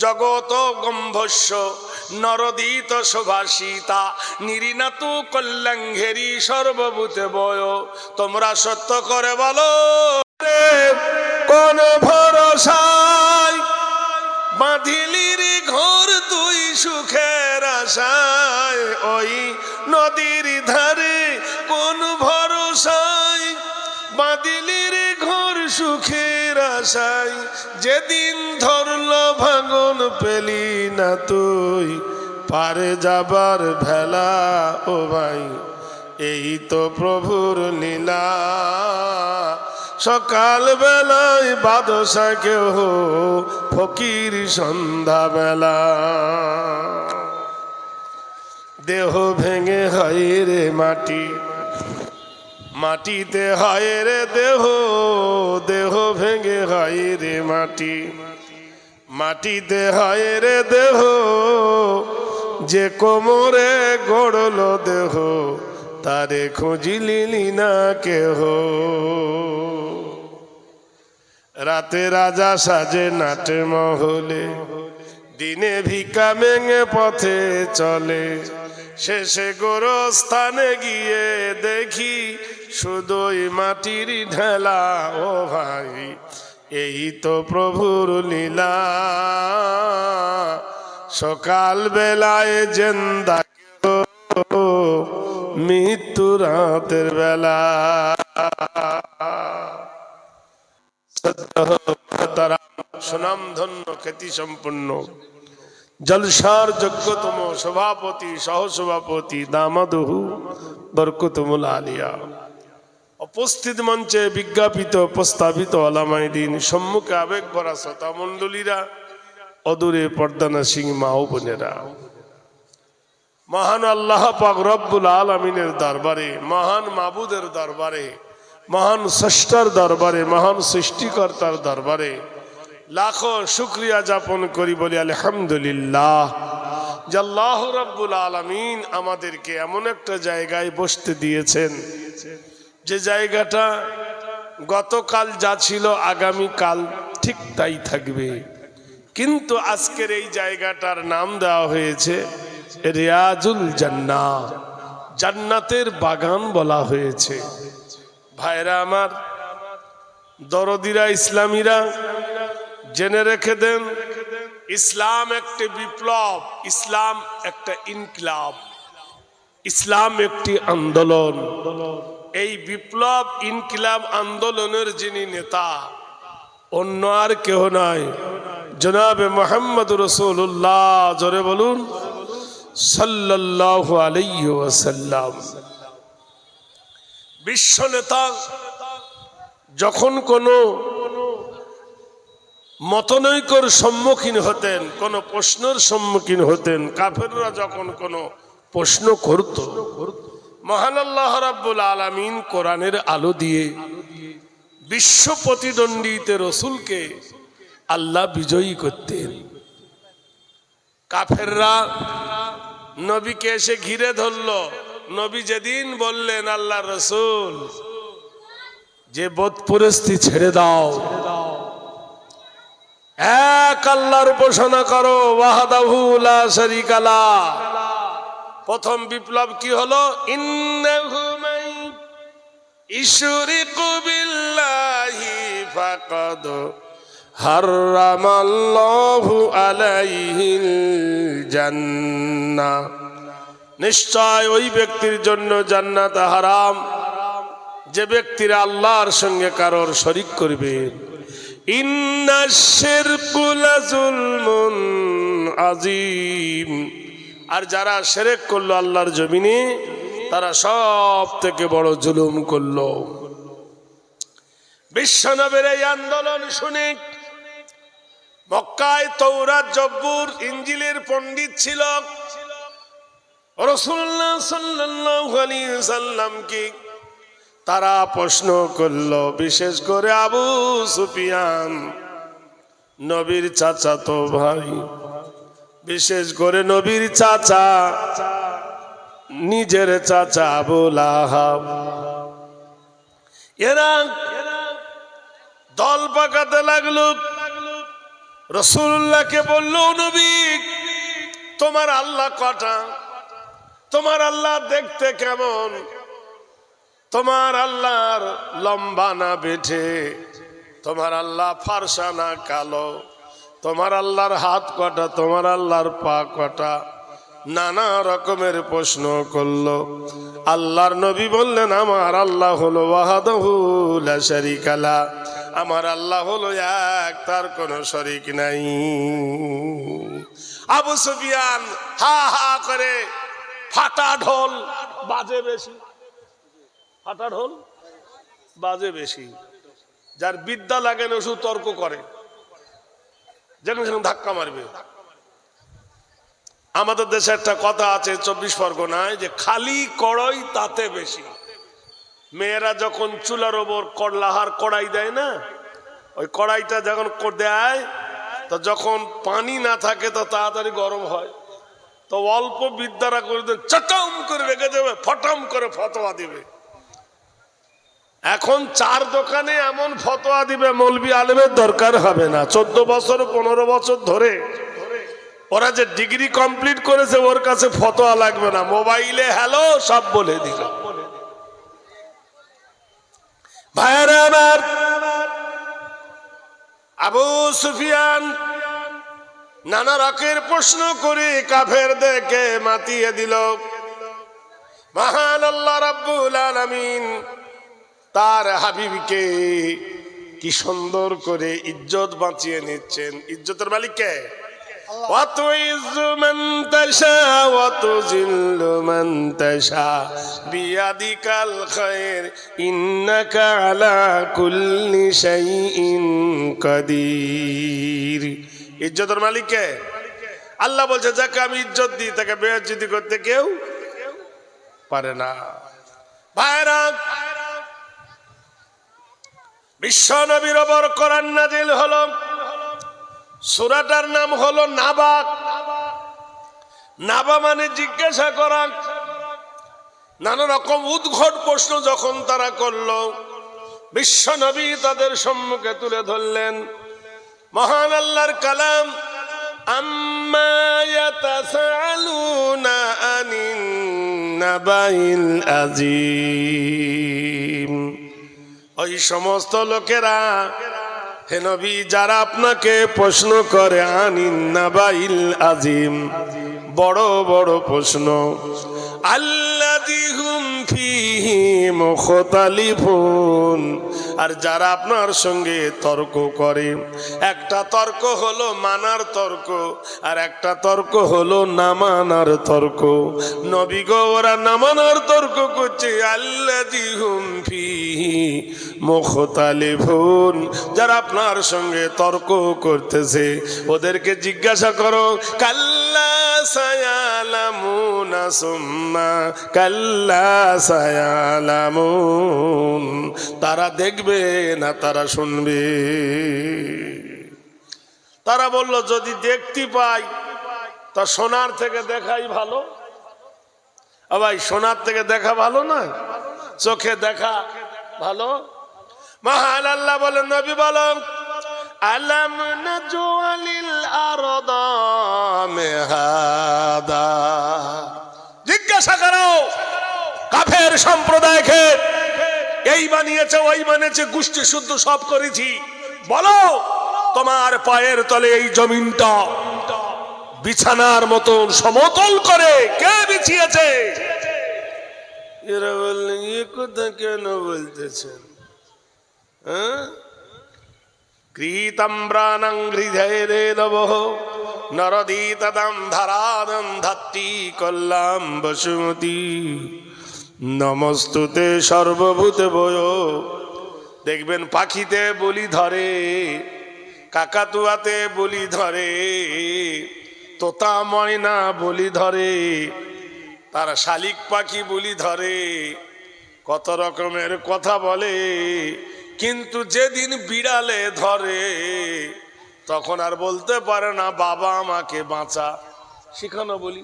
জগত গম্ভস্য নরদিত শোভাসিতা নিরিনাতু কল্যাঙ্ঘেরি সর্বভূতে বয়। তোমরা সত্য করে বলো কোন ভরসায় বাঁধিলির ঘর তুই সুখের আশায়, ওই নদীর ধারে কোন ভরসায় বাঁধিলির ঘর সুখের আশায়, যেদিন ধরল ভাঙন পেলি না তুই পারে যাবার ভেলা। ও ভাই এই তো প্রভুর লীলা, সকাল বেলায় বাদশা কেহ ফকির সন্ধ্যা বেলা। দেহ ভেঙে হয় রে মাটি, মাটিতে হয় রে দেহ, দেহ ভেঙে হয় রে মাটি, মাটিতে হয় রে দেহ, যে কোমরে গড়ল দেহ তারে খুঁজিলি না কেহ। রাতে রাজা সাজে নাটে মহলে, দিনে ভিকা মেঙে পথে চলে, শেষে গোরস্থানে গিয়ে দেখি শুধুই মাটির ঢেলা। ও ভাই এই তো প্রভুর লীলা, সকাল বেলায় জেন্দা মৃত্যু রাতের বেলা। সুনাম ধন্য খ্যাতি সম্পন্ন জলসার যোগ্যতম সভাপতি সহসভাপতি দামাদহু বরকতুল আলিয়া, উপস্থিত মঞ্চে বিজ্ঞাপিত প্রস্তাবিত আলামায়ে দ্বীন, সম্মুখে আবেগ ভরা শ্রোতা মণ্ডলীরা, অদূরে পর্দানাসীন মা ও বোনেরা, মহান আল্লাহ পাক রব্বুল আলামিনের দরবারে, মহান মাবুদের দরবারে, মহান স্রষ্টার দরবারে, মহান সৃষ্টিকর্তার দরবারে লাখো শুকরিয়া যাপন করি, বলি আলহামদুলিল্লাহ যে আল্লাহ রব্বুল আলামিন আমাদেরকে এমন একটা জায়গায় বসতে দিয়েছেন, যে জায়গাটা গতকাল যা ছিল আগামীকাল ঠিক তাই থাকবে। কিন্তু আজকের এই জায়গাটার নাম দেওয়া হয়েছে রিয়াজুল জান্নাহ, জান্নাতের বাগান বলা হয়েছে। ভাইরা আমার, দরদিরা, ইসলামীরা, জেনে রেখে দেন, ইসলাম একটি বিপ্লব, ইসলাম একটা ইনকিলাব, ইসলাম একটি আন্দোলন। এই বিপ্লব ইনকিলাব আন্দোলনের যিনি নেতা, অন্য আর কেউ নয়, জনাবে মুহাম্মদ রাসূলুল্লাহ, জোরে বলুন সাল্লাল্লাহু আলাইহি ওয়াসাল্লাম। বিশ্ব নেতা যখন কোনো মতনৈক্যর সম্মুখীন হতেন, কোন প্রশ্নের সম্মুখীন হতেন, কাফেররা যখন কোনো প্রশ্ন করত, মহান আল্লাহ রাব্বুল আলামিন কোরআনের আলো দিয়ে বিশ্ব প্রতিদ্বন্দ্বীতে রসুলকে আল্লাহ বিজয়ী করতেন। কাফেররা নবীকে এসে ঘিরে ধরল। নবী যেদিন বললেন আল্লাহ রসুল যে বদপরস্তি ছেড়ে দাও, এক আল্লাহর উপাসনা করো, ওয়াহদাহু লা শারীকা লাহ, প্রথম বিপ্লব কি হলো? ইন্নাহু মান ইশরিকু বিল্লাহি ফাকাদ হারামাল্লাহু আলাইহিল জান্নাহ, নিশ্চয় ওই ব্যক্তির জন্য জান্নাত হারাম যে ব্যক্তিরা আল্লাহর সঙ্গে কারোর শরীক করবে। ইন্নাশ শিরকু লাযুলমুন আযীম, আর যারা শিরক করলো আল্লাহর জমিনে, তারা সব থেকে বড় জুলুম করলো। বিশ্বনবীর এই আন্দোলন শুনে মক্কায় তৌরাত, জব্বুর, ইনজিলের পণ্ডিত ছিল। রাসূলুল্লাহ সাল্লাল্লাহু আলাইহি ওয়াসাল্লামকে তারা প্রশ্ন করলো, বিশেষ করে আবু সুফিয়ান, নবীর চাচাতো ভাই, বিশেষ করে নবীর চাচা, নিজের চাচা আবু লাহাব, এরা দল পাকাতে লাগলো। রাসূলুল্লাহকে বলল, নবী তোমার আল্লাহ কটা? তোমার আল্লাহ দেখতে কেমন? তোমার আল্লাহর লম্বা না বেঠে? তোমার আল্লাহ ফর্সা না কালো? তোমার আল্লাহর হাত কটা? তোমার আল্লাহর পা কটা? নানা রকমের প্রশ্ন করলো। আল্লাহর নবী বললেন, আমার আল্লাহ হলো ওয়াহদাহু লা শারীকা লা, আমার আল্লাহ হলো এক, তার কোনো শরীক নাই। আবু সুফিয়ান হা হা করে ফাটা ঢোল বাজে বেশি, ফাটা ঢোল বাজে বেশি। যার বিদ্যা লাগে না শুধু তর্ক করে, যেখানে সেখানে ধাক্কা মারবে। আমাদের দেশে একটা কথা আছে 24 পরগনায়, যে খালি কড়াই তাতে বেশি। মেয়েরা যখন চুলার ওপর লাহার কড়াই দেয় না, ওই কড়াইটা যখন দেয় তো যখন পানি না থাকে তো তাড়াতাড়ি গরম হয়। তো অল্প বিদ্যারা করে চটম করে রেখে দেবে, ফটম করে ফতোয়া দিবে। এখন চার দোকানে এমন ফতোয়া দিবে, মৌলবি আলেমের দরকার হবে না। 14 বছর 15 বছর ধরে ওরা যে ডিগ্রি কমপ্লিট করেছে, ওর কাছে ফতোয়া লাগবে না, মোবাইলে হ্যালো সব বলে দিল। ভাইরা আমার, আবু সুফিয়ান নানা রকের প্রশ্ন করে কাফেরদেরকে মাতিয়ে দিল। মহান আল্লাহ রাব্বুল আলামিন তার হাবিবকে কি সুন্দর করে ইজ্জত বাঁচিয়ে নিচ্ছেন। ইজ্জতের মালিক কে? ওয়াতুইজ্জু মান তাশা ওয়া তুযিল্লু মান তাশা বিয়াদিকাল খায়র ইন্নাকা আলা কুল্লি শাইইন কাদির। ইজ্জতের মালিক কে? আল্লাহ বলছে, যাকে আমি ইজ্জত দিই তাকে বেইজ্জতি করতে কেউ পারে না। ভাইরা, বিশ্ব নবীর ওপর কোরআন নাজিল হলো। সূরাটার নাম হলো নাবা। নাবা মানে জিজ্ঞাসা করা। নানা রকম উদ্ভট প্রশ্ন যখন তারা করলো, বিশ্ব নবী তাদের সম্মুখে তুলে ধরলেন মহান আল্লাহর কালাম। আম্মা ইয়াতাসাআলুনা আনিন নাবাইল আযীম। ওই সমস্ত লোকেরা, হে নবী, যারা আপনাকে প্রশ্ন করে আনিন নাবাইল আযীম, বড় বড় প্রশ্ন, আল্লাযী হুম ফীহি মুখতালিফুন, আর যারা আপনার সঙ্গে তর্ক করে। একটা তর্ক হলো মানার তর্ক, আর একটা তর্ক হলো না মানার তর্ক। নবী গো, ওরা না মানার তর্ক করছে। আল্লাযী হুম ফীহি মুখতালিফুন, যারা আপনার সঙ্গে তর্ক করতেছে ওদেরকে জিজ্ঞাসা করো, কাল্লা সায়ালামুনা সুম্মা কাল্লা সায়ালামুন, তারা দেখবে না তারা শুনবে। তারা বলল, যদি দেখতে পাই তা শোনার থেকে দেখাই ভালো। ভাই, শোনার থেকে দেখা ভালো না, চোখে দেখা ভালো। মহান আল্লাহ বলেন, নবী বলেন, আলাম নাজআলিল আরদা মিহাদা। জিজ্ঞাসা করো কাফের সম্প্রদায়কে, এই বানিয়েছে ওই বানিয়েছে, গোষ্ঠী শুদ্ধ সব করেছি, বলো তোমার পায়ের তলে এই জমিনটা বিছানার মতন সমতল করে কে বিছিয়েছে? এরা বললেন, এ কথা কেন বলতেছেন? কৃতাম্রাণং হৃদয়ে নবঃ নরদীতদম ধারাদম ধাত্রী কল্যাম বসুমতী নমস্তুতে সর্বভূতে বয়। দেখবেন পাখিতে বলি ধরে, কাকাতুয়াতে বলি ধরে, তোতা ময়না বলি ধরে, তার শালিক পাখি বলি ধরে, কত রকমের কথা বলে। কিন্তু যেদিন বিড়ালে ধরে তখন আর বলতে পারে না, বাবা আমাকে বাঁচা, শিখানো বলি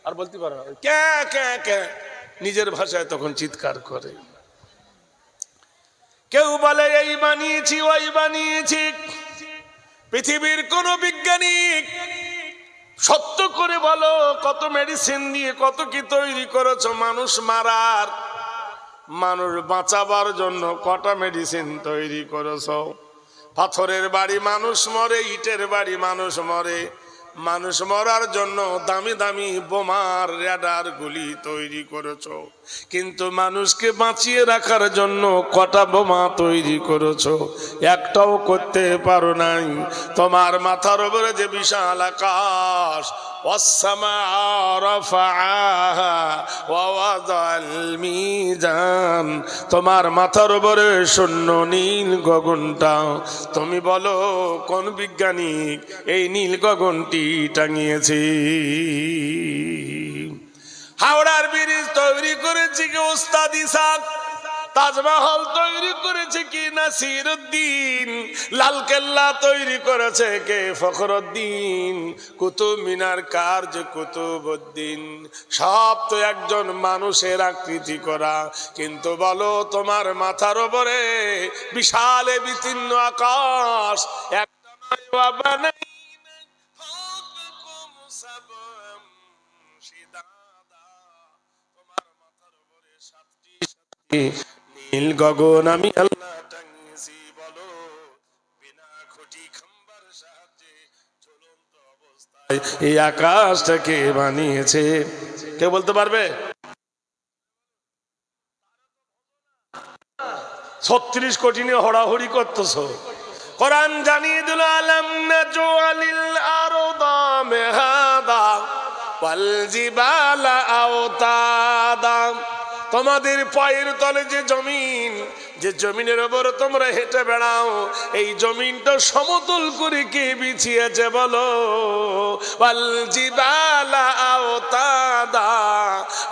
আর বলতে পারে না, কে কে কে নিজের ভাষায় তখন চিৎকার করে। কেউ বলে এই বানিয়েছি ওই বানিয়েছি, পৃথিবীর কোন বিজ্ঞানিক সত্য করে বলো, কত মেডিসিন দিয়ে কত কি তৈরি করেছো মানুষ মারার, মানুষ বাঁচাবার জন্য কটা মেডিসিন তৈরি করেছো? পাথরের বাড়ি মানুষ মরে, ইটের বাড়ি মানুষ মরে, মানুষ মরার জন্য দামি দামি বোমার রেডার গুলি তৈরি করেছো, কিন্তু মানুষকে বাঁচিয়ে রাখার জন্য কটা বোমা তৈরি করেছো? একটাও করতে পারো নাই। তোমার মাথার উপরে যে বিশাল আকাশ, তোমার মাথার উপরে শূন্য নীল গগনটা, তুমি বলো কোন বিজ্ঞানিক এই নীল গগনটি টাঙিয়েছে? হাওড়ার ব্রিজ তৈরি করেছে কি ওস্তাদ ইসাক? তাজমহল তৈরি করেছে কি নাসিরউদ্দিন? লালকেল্লা তৈরি করেছে কে? ফখরুদ্দিন। কুতুব মিনার কার্য কুতুবউদ্দিন। সব তো একজন মানুষের আকৃতি করা, কিন্তু বলো তোমার মাথার উপরে বিশাল বিতীর্ণ আকাশ, একটা নয় নীল গগন আমি আল্লাহ টাঙিয়েছি, বলো বিনা খুঁটি খাম্বার সাহায্যে ঝুলন্ত অবস্থায় এই আকাশটাকে বানিয়েছে? কে বলতে পারবে? 36 কোটি নিয়ে হড়াহড়ি করতেছো। কোরআন জানিয়ে দিল, আলাম নাজআলিল আরদা মিহাদা ওয়াল জিবালা আওতাদা। তোমাদের পায়ের তলে যে জমিন, যে জমিনের উপর তোমরা হেঁটে বেড়াও, এই জমিনটা সমতল করে কে বিছিয়েছে বলো? ওয়াল জিবালা আওতাদা।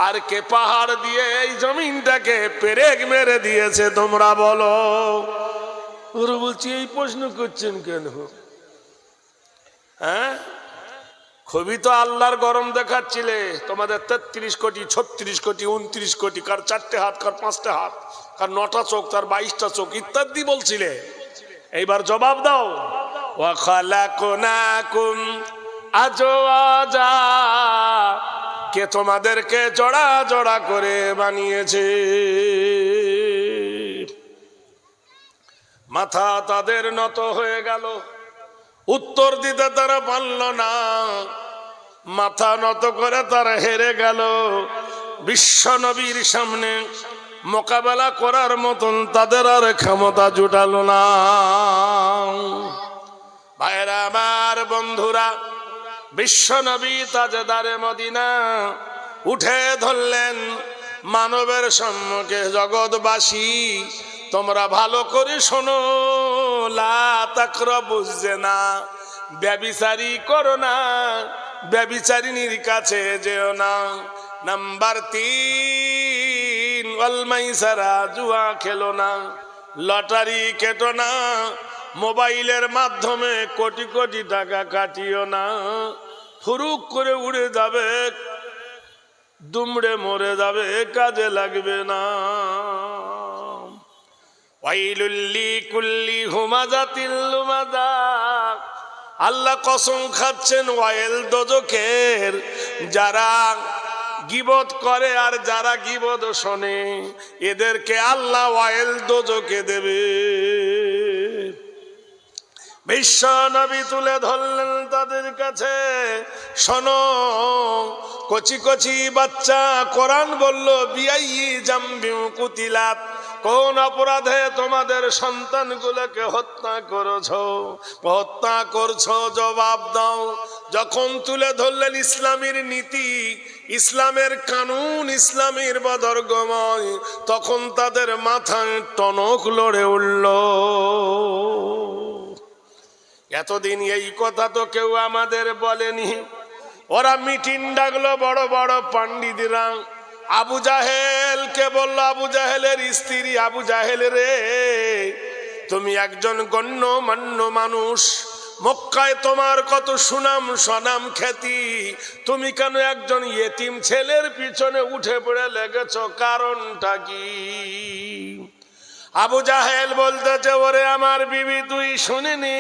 আর কে পাহাড় দিয়ে এই জমিনটাকে পেরেক মেরে দিয়েছে তোমরা বলো? ওরা বলছি এই প্রশ্ন করছেন কেন? হ্যাঁ, খুবই তো আল্লাহর গরম দেখাচ্ছিলে। তোমাদের 33 কোটি, 36 কোটি, 29 কোটি, কার 4টে হাত, কার 5টে হাত, কার 9টা চোখ, তার 22টা চোখ ইত্যাদি বলছিলে। এইবার জবাব দাও। ওয়া খালাকনাকুম আজওয়াজা। কে তোমাদেরকে জোড়া জোড়া করে বানিয়েছে? মাথা তাদের নত হয়ে গেল, উত্তর দিতে তারা পারল না, মাথা নত করে তারা হেরে গেল। বিশ্ব নবীর সামনে মোকাবেলা করার মতন তাদের আর ক্ষমতা জুটালো না। ভাইরা আমার, বন্ধুরা, বিশ্ব নবী তাজদারে মদিনা উঠে ধরলেন মানবের সম্মুখে। জগৎবাসী তোমরা ভালো করে শোনো, লা তাকরাবুজ জিনা, ব্যভিচারী করো না, ব্যভিচারিণীর কাছে যেও না। নাম্বার 3, ওয়াল মাইসারা, জুয়া খেলো না, লটারি কেটো না, মোবাইলের মাধ্যমে কোটি কোটি টাকা কাটিও না। ফুরুক করে উড়ে যাবে, দুমড়ে মরে যাবে, কাজে লাগবে না। ওয়াইলুল লিকুল্লি হুমাযাতিল লুমাযা। আল্লাহ কসম খাচ্ছেন ওয়াইল দোজখের, যারা গীবত করে আর যারা গীবত শোনে, এদেরকে আল্লাহ ওয়াইল দোজখে দেবে। বিশ্ব নবী তুলে ধরলেন তাদের কাছে, শোনো কচি কচি বাচ্চা, কোরআন বলল বিআইয়ি জামবিউ কুতিলাত, কোন অপরাধে তোমাদের সন্তানগুলোকে হত্যা করছো? জবাব দাও। যখন তুলে ধরলেন ইসলামের নীতি, ইসলামের কানুন, ইসলামের বদর্গময়, তখন তাদের মাথায় টনক লড়ে উঠল। এতদিন এই কথা তো কেউ আমাদের বলেনি। ওরা মিটিং ডাকলো, বড় বড় পণ্ডিতরা। আবু জাহেলকে বলল, আবু জাহেলের স্ত্রী, আবু জাহেল রে, তুমি একজন গণ্যমান্য মানুষ, মক্কায় তোমার কত সুনাম সনাম খ্যাতি, তুমি কেন একজন ইয়েতিম ছেলের পিছনে উঠে পড়ে লেগেছ? কারণটা কি? আবু জাহেল বলতেছে, ওরে আমার বিবি, তুই শুনিনি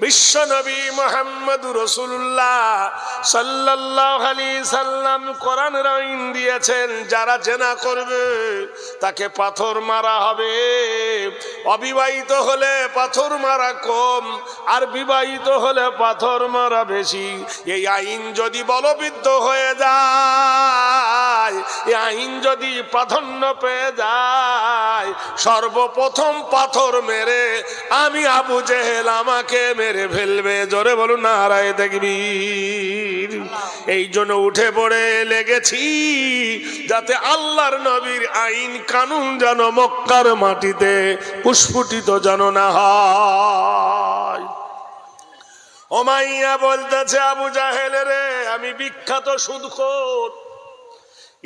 বিশ্ব নবী মুহাম্মদুর রাসূলুল্লাহ সাল্লাল্লাহু আলাইহি সাল্লাম কোরআনের আইন দিয়েছেন, যারা জেনা করবে তাকে পাথর মারা হবে। অবিবাহিত হলে পাথর মারা কম, আর বিবাহিত হলে পাথর মারা বেশি। এই আইন যদি বলবৃদ্ধ হয়ে যায়, এই আইন যদি প্রাধান্য পেয়ে যায়, সর্বপ্রথম পাথর মেরে আমি আবু জেহেল আমাকে মেরে ফেলবে। জোরে বলুন নারায়ে তাকবীর। এই জন্য উঠে পড়ে লেগেছি যাতে আল্লাহর নবীর আইন কানুন যেন মক্কার মাটিতে পুষ্পুটিত যেন না হয়। উমাইয়া বলতেছে, আবু জাহেল রে, আমি বিখ্যাত সুদখোর।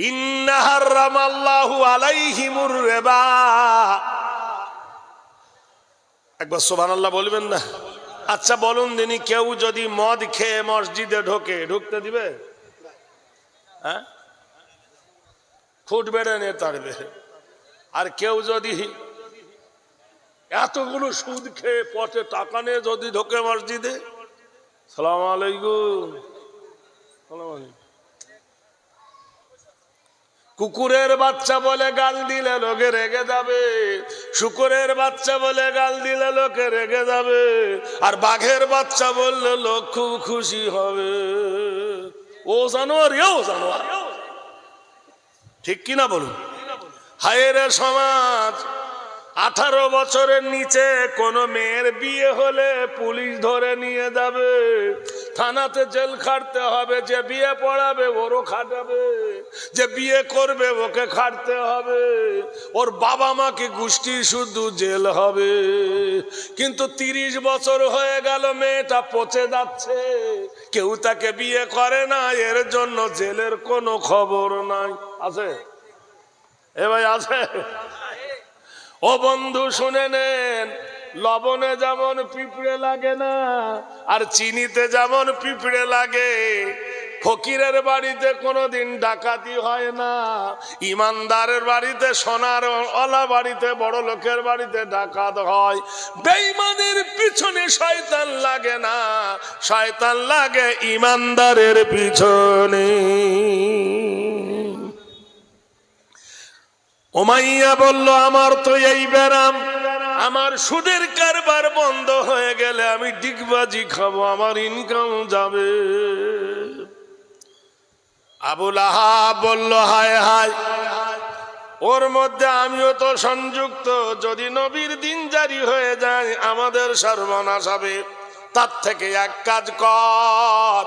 ইন্না হারামাল্লাহু আলাইহিমুর রিবা। একবার সুবহানাল্লাহ বলবেন না? আচ্ছা বলুন দিনি, কেউ যদি মদ খেয়ে মসজিদে ঢুকতে দিবে? হ্যাঁ, ফুট বেড়ে নিয়ে তাড়বে। আর কেউ যদি এতগুলো সুদ খেয়ে পথে টাকা নিয়ে যদি ঢোকে মসজিদে, সালাম আলাইকুম, কুকুরের বাচ্চা বলে গাল দিলে লোকে রেগে যাবে, শুকুরের বাচ্চা বলে গাল দিলে লোকে রেগে যাবে, আর বাঘের বাচ্চা বললে লোক খুব খুশি হবে। ও জানোয়ার, এও জানোয়ার, ঠিক কিনা বলুন? হায় রে সমাজ, 18 বছরের নিচে কোন মেয়ের বিয়ে হলে পুলিশ ধরে নিয়ে যাবে, থানাতে জেল খাটতে হবে। যে বিয়ে পড়াবে ওরও খাটাবে, যে বিয়ে করবে ওকে খাটতে হবে, ওর বাবা মাকে গোষ্ঠী শুধু জেল হবে। কিন্তু 30 বছর হয়ে গেল, মেয়েটা পচে যাচ্ছে, কেউ তাকে বিয়ে করে না, এর জন্য জেলের কোনো খবর নাই। আছে এ ভাই, আছে? ও বন্ধু শুনে নেন, লবণে যেমন পিঁপড়ে লাগে না, আর চিনিতে যেমন পিঁপড়ে লাগে, ফকিরের বাড়িতে কোনোদিন ডাকাতি হয় না, ইমানদারের বাড়িতে, সোনার ওলা বাড়িতে, বড় লোকের বাড়িতে ডাকাত হয়। বেঈমানের পিছনে শয়তান লাগে না, শয়তান লাগে ইমানদারের পিছনে। উমাইয়া বলল, আমার তো এই ব্যারাম, আমার সুদের কারবার বন্ধ হয়ে গেলে আমি ডিগবাজি খাবো, আমার ইনকাম যাবে। আবু লাহাব বলল, হায় হায়, ওর মধ্যে আমিও তো সংযুক্ত। যদি নবীর দিন জারি হয়ে যায় আমাদের সর্বনাশ হবে। তার থেকে এক কাজ কর,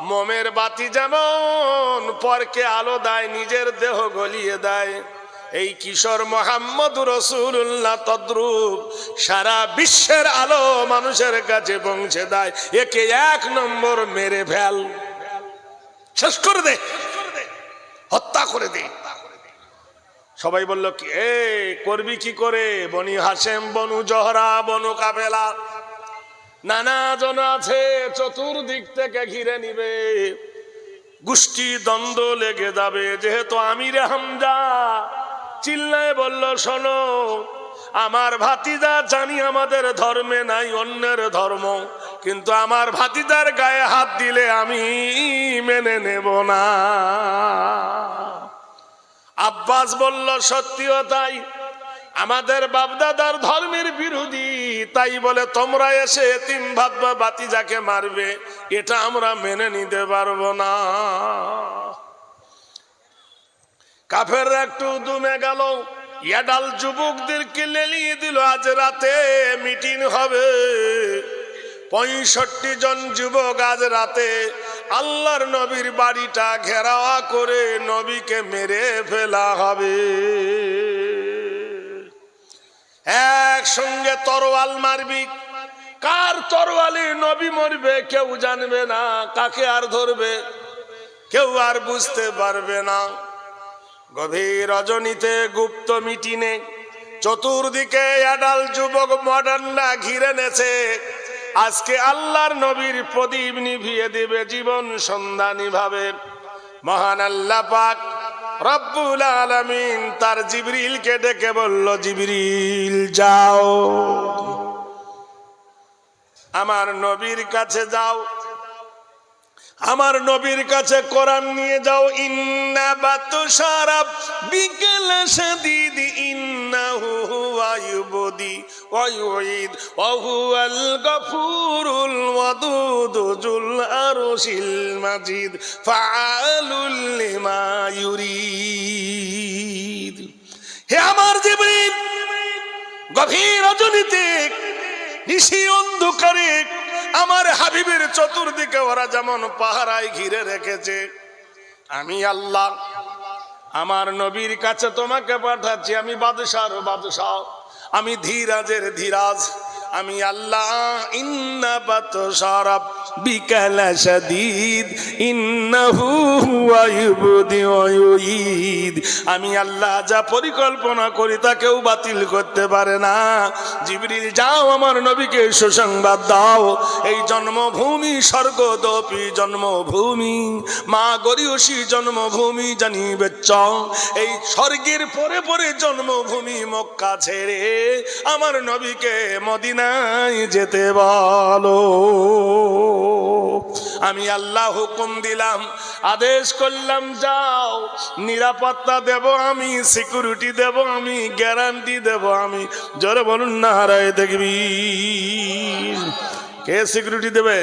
মোমের বাতি যেমন পরকে আলো দেয়, নিজের দেহ গলিয়ে দেয়, এই কিশোর মুহাম্মদুর রাসূলুল্লাহ তদ্রূপ সারা বিশ্বের আলো মানুষের কাছে পৌঁছে দেয়। একে 1 নম্বর মেরে ফেল, শেষ করে দে, হত্যা করে দে। সবাই বলল, কি করবি কি করে? বনি হাশেম, বনু জহরা, বনু কাফেলা, নানা জন আছে, চতুর্দিক থেকে ঘিরে নিবে, গোষ্ঠী দ্বন্দ্ব লেগে যাবে। যেহেতু আমিরে হামজা চিল্লায় বলল, শোনো, আমার ভাতিজা জানি আমাদের ধর্মে নাই, অন্যের ধর্ম, কিন্তু আমার ভাতিজার গায়ে হাত দিলে আমি মেনে নেব না। আব্বাস বলল, সত্যিও তাই, আমাদের বাপদাদার ধর্মের বিরোধী, তাই বলে তোমরা এসে এতিম ভাববা ভাতিজাকে মারবে, এটা আমরা মেনে নিতে পারবো না। কাফেররা একটু দমে গেল, ইয়াডাল যুবকদেরকে লেলিয়ে দিল, আজ রাতে মিটিং হবে। 65 জন যুবক আজ রাতে আল্লাহর নবীর বাড়িটা ঘেরাও করে নবীকে মেরে ফেলা হবে। একসঙ্গে তরোয়াল মারবি, কার তরোয়ালে নবী মরবে কেউ জানবে না, কাকে আর ধরবে কেউ আর বুঝতে পারবে না। গভীর রজনীতে গুপ্ত মিটিনে চতুর্দিকে আডাল যুবক মডার্নরা ঘিরে নেছে। আজকে আল্লাহর নবীর প্রদীপ নিভিয়ে দিবে জীবন সন্ধানী ভাবে। মহান আল্লাহ পাক রব্বুল আলামিন তার জিবরিলকে ডেকে বলল, জিবরিল যাও, আমার নবীর কাছে যাও, আমার নবীর কাছে কোরআন নিয়ে যাও। ইন্না বাতুশা রাব্বিকা শাদীদ ইন্নাহু হুয়া ইউবদি ওয়া ইউঈদ ওয়া হুয়াল গফুরুল ওয়াদুদ যুল আরশিল মাজিদ ফাআলুল লিমা ইউরিদ। হে আমার জিবরিল, গভীর রজনীতে নিশি অন্ধকারে আমার হাবিবের চতুর্দিকে ওরা যেমন পাহারায় ঘিরে রেখেছে, আমি আল্লাহ আমার নবীর কাছে তোমাকে পাঠাচ্ছি। আমি বাদশার বাদশাহ, আমি ধীরাজের ধীরাজ, আমি আল্লাহ। ইন্না বাতশা রাব্বিকা লাশাদীদ ইন্নাহু হুয়া ইউবদি ওয়া ইউঈদ। আমি আল্লাহ যা পরিকল্পনা করি তা কেউ বাতিল করতে পারে না। জিবরিল যাও, আমার নবীকে সুসংবাদ দাও, এই জন্মভূমি স্বর্গদপি জন্মভূমি, মা গরিয়সী জন্মভূমি জানিবে চ, এই স্বর্গের পরে পরে জন্মভূমি মক্কা ছেড়ে আমার নবীকে মদিনায় যেতে বলো। আমি আল্লাহ হুকুম দিলাম, আদেশ করলাম, যাও, নিরাপত্তা দেব আমি, সিকিউরিটি দেব আমি, গ্যারান্টি দেব আমি। জোরে বলুন নারায়ে তাকবীর। কে সিকিউরিটি দেবে?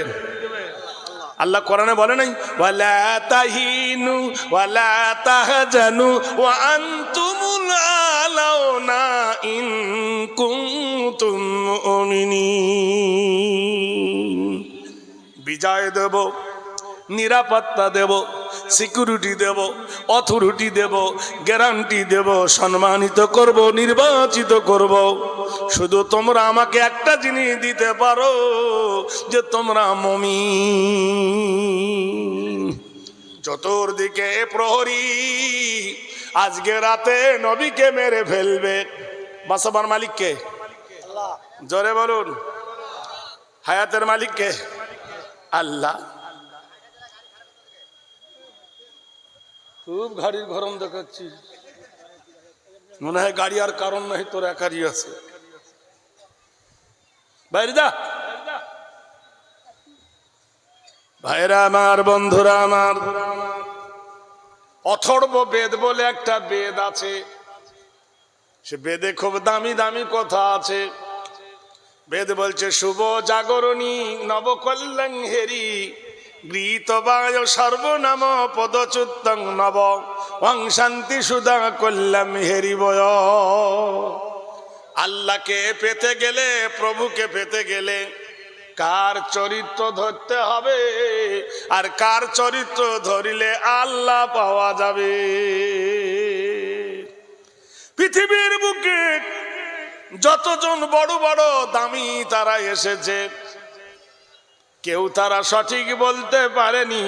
আল্লাহ কোরআনে বলে নাই ওয়ালা তাহিনু ওয়ালা তাহজানু ওয়া আনতুমুল আলাউনা ইন কুনতুম মুমিনিন। বিজয় দেব, নিরাপত্তা দেব, সিকিউরিটি দেব, অথরিটি দেব, গ্যারান্টি দেব, সম্মানিত করব, নির্বাচিত করব। শুধু তোমরা আমাকে একটা জিনিস দিতে পারো, যে তোমরা মুমিন। চতুর্দিকে প্রহরী আজকে রাতে নবীকে মেরে ফেলবে। বাঁচাবার মালিককে? জোরে বলুন। হায়াতের মালিককে? আল্লাহ। খুব গাড়ির গরম দেখাচ্ছি, মনে হয় গাড়ি আর কারণ নাই, তোর একারই আছে। বাইরে যা। ভাইরা আমার, বন্ধুরা আমার, অথর্ব বেদ বলে একটা বেদ আছে, সে বেদে খুব দামি দামি কথা আছে। বেদ বলছে শুভ জাগরণী নবকল্যাণ হেরি গৃহীতবায় সর্বনাম পদচ্যুতং নব ওং শান্তি সুধা কল্যাণ হেরিবয়। আল্লাহকে পেতে গেলে, প্রভুকে পেতে গেলে কার চরিত্র ধরতে হবে, আর কার চরিত্র ধরিলে আল্লাহ পাওয়া যাবে। পৃথিবীর বুকে যতজন বড় বড় দামি তারা এসেছে, কেউ তারা সঠিক বলতে পারেনি।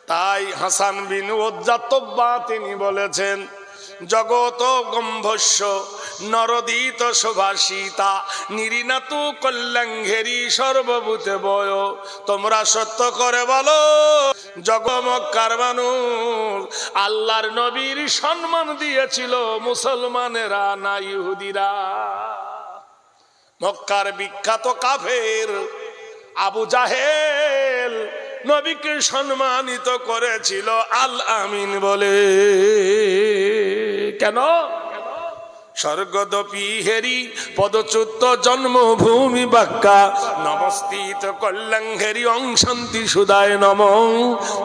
তাই হাসান বিন উজ্জাতব্বা তিনি বলেছেন, জগত গম্ভস্য নরদিত শোভাসিতা নিরিনাতু কল্যাঙ্ঘেরি সর্বভূতে বয়। তোমরা সত্য করে বলো, জগমক্কার মানুষ আল্লাহর নবীর সম্মান দিয়েছিল মুসলমানেরা না ইহুদিরা? মক্কার বিখ্যাত কাফের আবু জাহেল নবীকে সম্মানিত করেছিল আল আমিন বলে। কেন? স্বর্গদপি হেরি পদচ্যুত জন্মভূমি বাক্কা নমস্তিত কল্যাঙ্ঘেরি অং শান্তি সুদায় নম।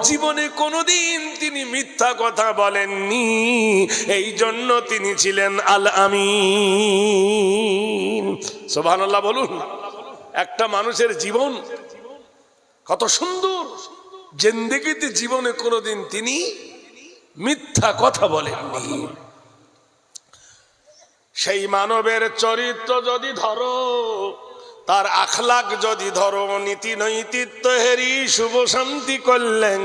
জীবনে কোনোদিন তিনি মিথ্যা কথা বলেননি, এই জন্য তিনি ছিলেন আল আমিন। সুবহানাল্লাহ বলুন। একটা মানুষের জীবন কত সুন্দর, জিন্দেগিতে জীবনে কোনোদিন তিনি মিথ্যা কথা বলেননি। সেই মানবের চরিত্র যদি ধরো, তার আখলাক যদি ধরো, নীতি নৈতিত্ব হেরি শুভ শান্তি করলেন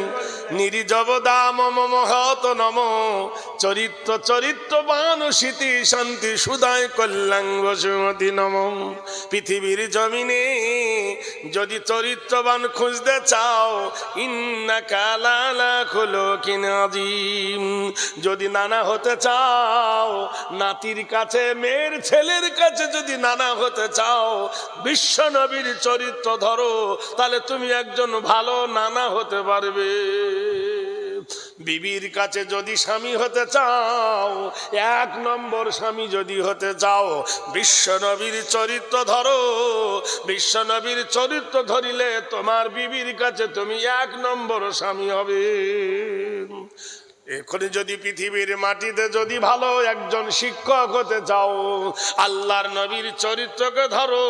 নিরিজবদা মম মহত নম চরিত্র চরিত্রবান শীতি শান্তি সুদায় কল্যাণ বসুমতি নম। পৃথিবীর জমিনে যদি চরিত্রবান খুঁজতে চাও ইন্নাকা লালা খুলুকিন আযীম, যদি নানা হতে চাও নাতির কাছে মেয়ের ছেলের কাছে যদি নানা হতে চাও বিশ্ব নবীর চরিত্র ধরো, তাহলে তুমি একজন ভালো নানা হতে পারবে। বিবির কাছে যদি স্বামী হতে চাও, এক নম্বর স্বামী যদি হতে চাও বিশ্ব নবীর চরিত্র ধরো। বিশ্ব নবীর চরিত্র ধরিলে তোমার বিবির কাছে তুমি এক নম্বর স্বামী হবে। এখনই যদি পৃথিবীর মাটিতে যদি ভালো একজন শিক্ষক হতে চাও আল্লাহর নবীর চরিত্রকে ধরো,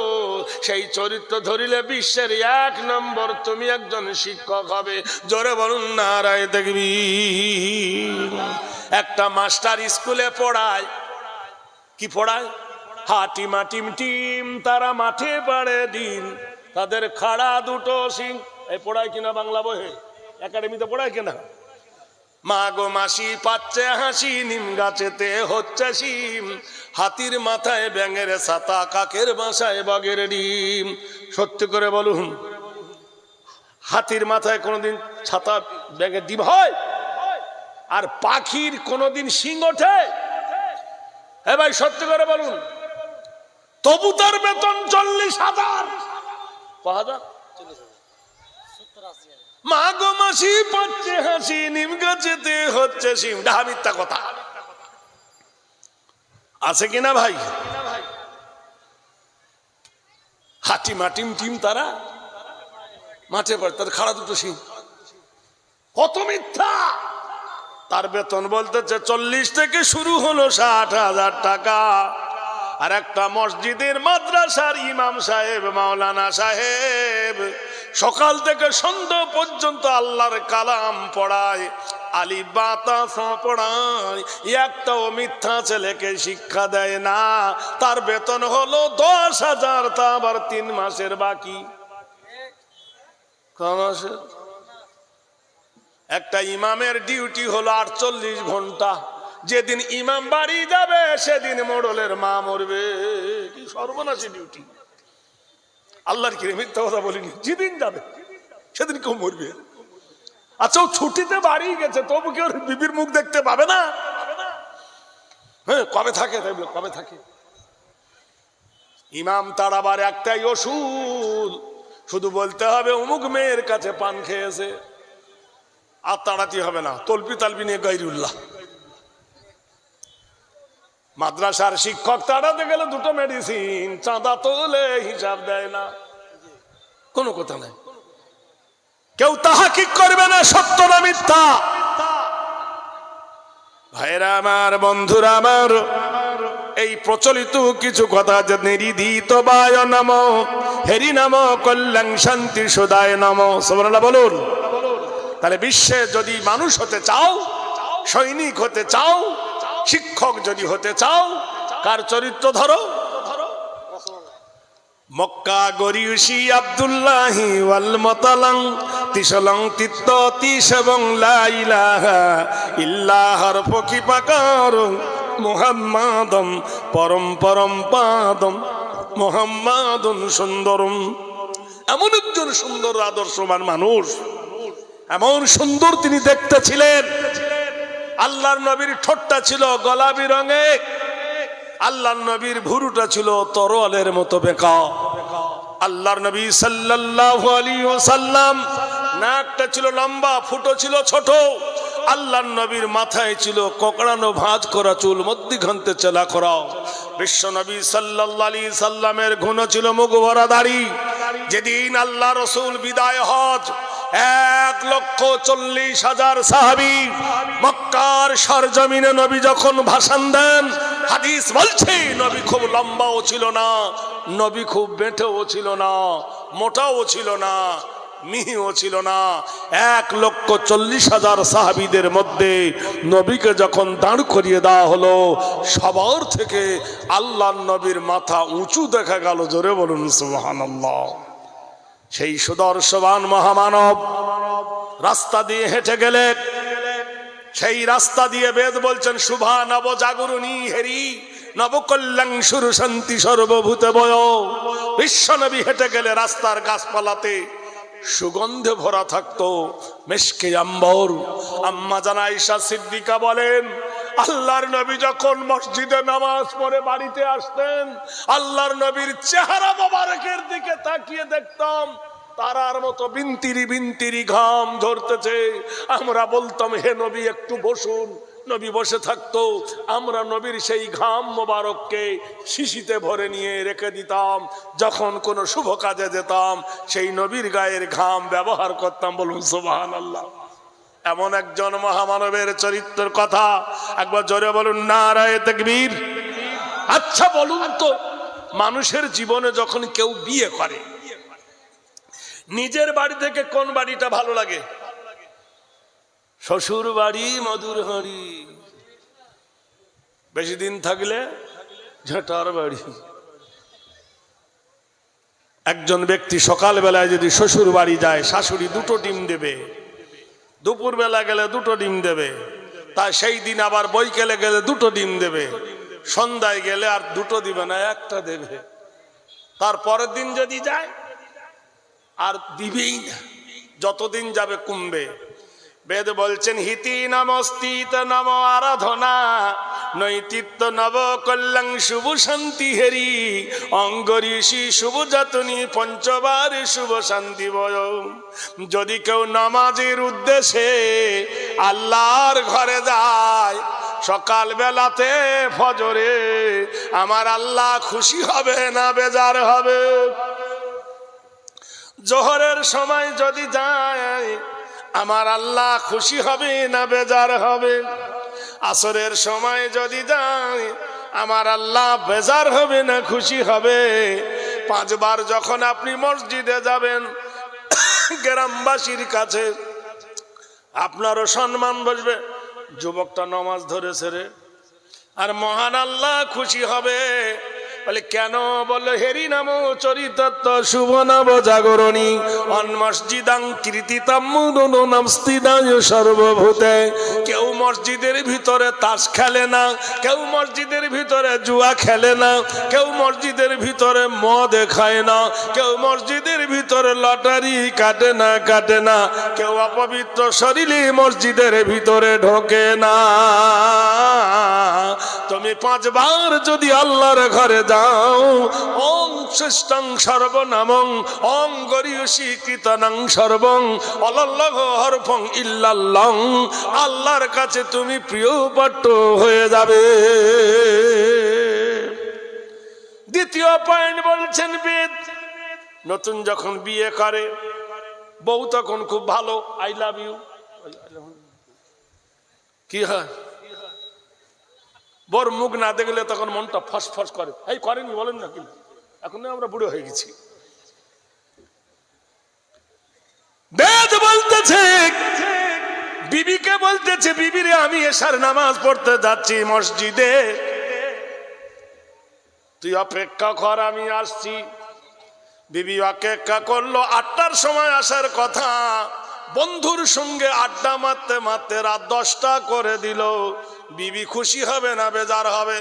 সেই চরিত্র ধরিলে বিশ্বের এক নম্বর তুমি একজন শিক্ষক হবে। জোরে বলুন নারায়ে তাকবীর। একটা মাস্টার স্কুলে পড়ায়, কি পড়ায়? হাটিমা টিম টিম তারা মাঠে পাড়ে ডিম, তাদের খাড়া দুটো সিং। এই পড়ায় কিনা বাংলা বইয়ে? একাডেমিতে পড়ায় কিনা? মা গো মাসি পাচ্ছে হাসি, নিম গাছেতে হচ্ছে শিম, হাতির মাথায় ব্যাঙের ছাতা, কাকের বাসায় বাঘের ডিম। সত্যি করে বলুন, হাতির মাথায় কোনোদিন ছাতা ব্যাঙের ডিম হয়? আর পাখির কোনোদিন শিং ওঠে? এ ভাই সত্যি করে বলুন। তবু তার বেতন 40,000। কহাজার? মা গো মাসি পাচ্ছে হাসি, নিম গাছেতে হচ্ছে শিম। ডাহা মিথ্যা কথা আছে কিনা ভাই? হাটি মাটিম টিম তারা মাঠে পড়ে, তার খাড়া দুটো শিম। কত মিথ্যা! তার বেতন বলতেছে 40 থেকে শুরু হলো 60,000 টাকা। আর একটা মসজিদের মাদ্রাসার ইমাম সাহেব, মাওলানা সাহেব সকাল থেকে সন্ধ্যা পর্যন্ত আল্লাহর কালাম পড়ায়, আলিফ বা তা পড়ায়, একটাও মিথ্যা ছেলেকে শিক্ষা দেয় না। তার বেতন হলো 10,000, তা আবার 3 মাসের বাকি। একটা ইমামের ডিউটি হলো 48 ঘন্টা। যেদিন ইমাম বাড়ি যাবে সেদিন মোড়লের মা মরবে। কি সর্বনাশী ডিউটি! আল্লাহর কি মিথ্যা কথা বলিনি? যেদিন যাবে সেদিন কেউ মরবে। আচ্ছা, ও ছুটিতে বাড়ি গেছে, তবু কেউ বিবির মুখ দেখতে পাবে না? হ্যাঁ, কবে থাকে? কবে থাকে? ইমাম তাড়াবার একটাই ওষুধ, শুধু বলতে হবে অমুক মেয়ের কাছে পান খেয়েছে, আর তাড়াতে হবে না। তলপি তালপি নিয়ে গাইরুল্লাহ। মাদ্রাসার শিক্ষক তাড়াতে গেলে 2টো মেডিসিন, চাঁদা তোলে, হিসাব দেয় না, কোনো কথা নাই। কেউ তাহাকিক করবে না সত্য না মিথ্যা। ভাইরা আমার, বন্ধুরা আমার, এই প্রচলিত কিছু কথা যে নিরিদিত বায় নম, হেরি নম, কল্যাণ শান্তি সুদায় নম। সুবহানাল্লাহ বলুন। তাহলে বিশ্বে যদি মানুষ হতে চাও, সৈনিক হতে চাও, শিক্ষক যদি হতে চাও, কার চরিত্র ধরো? মক্কা গরিউসি আব্দুল্লাহি ওয়াল মতালাং তিসলং তিত্ত তিস এবং লা ইলাহা ইল্লাহর পকি পাকার মুহাম্মাদম পরম পরম পাদম মুহাম্মাদুন সুন্দরম। এমন একজন সুন্দর আদর্শবান মানুষ, এমন সুন্দর তিনি দেখতে ছিলেন। আল্লাহর নবীর ঠোঁটটা ছিল গোলাপি রঙে, আল্লাহর নবীর ভুরুটা ছিল তরোয়ালের মতো বেঁকা। আল্লাহর নবী সাল্লাল্লাহু আলাইহি ওয়াসাল্লাম নাকটা ছিল লম্বা, ফুটো ছিল ছোট। আল্লাহর নবীর মাথায় ছিল কোকড়ানো ভাঁজ করা চুল, মধ্যিখান্তে চেলা করা। বিশ্ব নবী সাল্লাল্লাহু আলাইহি সাল্লামের ঘন ছিল মুখ ভরা দাড়ি। যেদিন আল্লাহ রাসূল বিদায় হজ, 1,40,000 সাহাবী মক্কার সরজমিনে নবী যখন ভাষণ দেন, হাদিস বলছে নবী খুব লম্বাও ছিল না, নবী খুব বেঁটেও ছিল না, মোটাও ছিল না, মিহিও ছিল না। 1,40,000 সাহাবীদের মধ্যে নবীকে যখন দাঁড় করিয়ে দেওয়া হলো, সবার থেকে আল্লাহর নবীর মাথা উঁচু দেখা গেল। জোরে বলুন সুবহানাল্লাহ। সেই সুদর্শবান মহামানব রাস্তা দিয়ে হেঁটে গেলে সেই রাস্তা দিয়ে বেদ বলছেন শুভা নব জাগরণী হেরি নবকল্যাণ সুর শান্তি সর্বভূতে বয়। বিশ্বনবী হেঁটে গেলে রাস্তার গাছপালাতে সুগন্ধে ভরা থাকতো মেশকে আম্বর। আম্মা জান আয়েশা সিদ্দিকা বলেন, আল্লাহর নবী যখন মসজিদে নামাজ পড়ে বাড়িতে আসতেন, আল্লাহর নবীর চেহারা মোবারকের দিকে তাকিয়ে দেখতাম তারার মতো বিনতিরি বিনতিরি ঘাম ঝরতেছে। আমরা বলতাম, হে নবী একটু বসুন। নবী বসে থাকতো, আমরা নবীর সেই ঘাম মোবারককে শিশিতে ভরে নিয়ে রেখে দিতাম। যখন কোনো শুভ কাজে যেতাম সেই নবীর গায়ের ঘাম ব্যবহার করতাম। বলুন সুবহানাল্লাহ। এমন একজন মহামানবের চরিত্রের কথা একবার জোরে বলুন নারায়ে তাকবীর। আচ্ছা বলুন তো, মানুষের জীবনে যখন কেউ বিয়ে করে, নিজের বাড়ি থেকে কোন বাড়িটা ভালো লাগে? শ্বশুর বাড়ি মধুর হাড়ি, বেশি দিন থাকলে ঝাঁটার বাড়ি। একজন ব্যক্তি সকাল বেলায় যদি শ্বশুর বাড়ি যায়, শাশুড়ি দুটো ডিম দেবে, দুপুর বেলা গেলে দুটো ডিম দেবে, তা সেই দিন আবার বৈকালে গেলে দুটো ডিম দেবে, সন্ধ্যায় গেলে আর দুটো দিবে না, একটা দেবে। তারপরের দিন যদি যায় আর দিবেই না, যতদিন যাবে কমবে। বেদ বলছেন হিতি নমস্তিত নম আরাধনা নৈতিত্ব নব কল্যাণ শুভ শান্তি হেরি অঙ্গঋষি শুভ যাতনি পঞ্চবার শুভ শান্তি বয়। যদি কেউ নামাজের উদ্দেশ্যে আল্লাহর ঘরে যায় সকাল বেলাতে ফজরে, আমার আল্লাহ খুশি হবে না বেজার হবে? জোহরের সময় যদি যায় আমার আল্লাহ খুশি হবে না বেজার হবে? আসরের সময় যদি যায় আমার আল্লাহ বেজার হবে না খুশি হবে? 5 বার যখন আপনি মসজিদে যাবেন, গ্রামবাসীর কাছে আপনারও সম্মান বসবে, যুবকটা নামাজ ধরেছে রে, আর মহান আল্লাহ খুশি হবে। বলে কেন? বললো হেরি নাম চরিতত্ব শুভ নব জাগরণী অন্মসজিদাং কীর্তিতাম্মুদনমস্তিদায় সর্বভূতে। কেউ মসজিদের ভিতরে তাস খেলে না, কেউ মসজিদের ভিতরে জুয়া খেলে না, কেউ মসজিদের ভিতরে মদ খায় না, কেউ মসজিদের ভিতরে লটারি কাটে না, কেউ অপবিত্র শরীরে মসজিদের ভিতরে ঢোকে না। তুমি 5 বার যদি আল্লাহর ঘরে যাও, ওং শ্রেষ্ঠং সর্বনামং ওং গরিয়সী কীর্তনং সর্বং অল্লাহ হরফং ইল্লাল্লাহ, আল্লাহর কাছে তুমি প্রিয়পাত্র হয়ে যাবে। দ্বিতীয় পয়েন্ট বলছেন বেদ, নতুন যখন বিয়ে করে বউ তখন খুব ভালো, আই লাভ ইউ কি হয়, বর মুখ না দেখলে তখন মনটা ফসফস করে। এই করেনি বলেন না, কিন্তু এখন আমরা বুড়ো হয়ে গেছি। বেদ বলতেছে, বিবিকে বলতেছে, বিবি রে আমি এশার নামাজ পড়তে যাচ্ছি মসজিদে, তুই অপেক্ষা কর আমি আসছি। বিবি অপেক্ষা করলো, 8টার সময় আসার কথা, বন্ধুর সঙ্গে আড্ডা মারতে মারতে রাত 10টা করে দিল। বিবি খুশি হবে না বেজার হবে?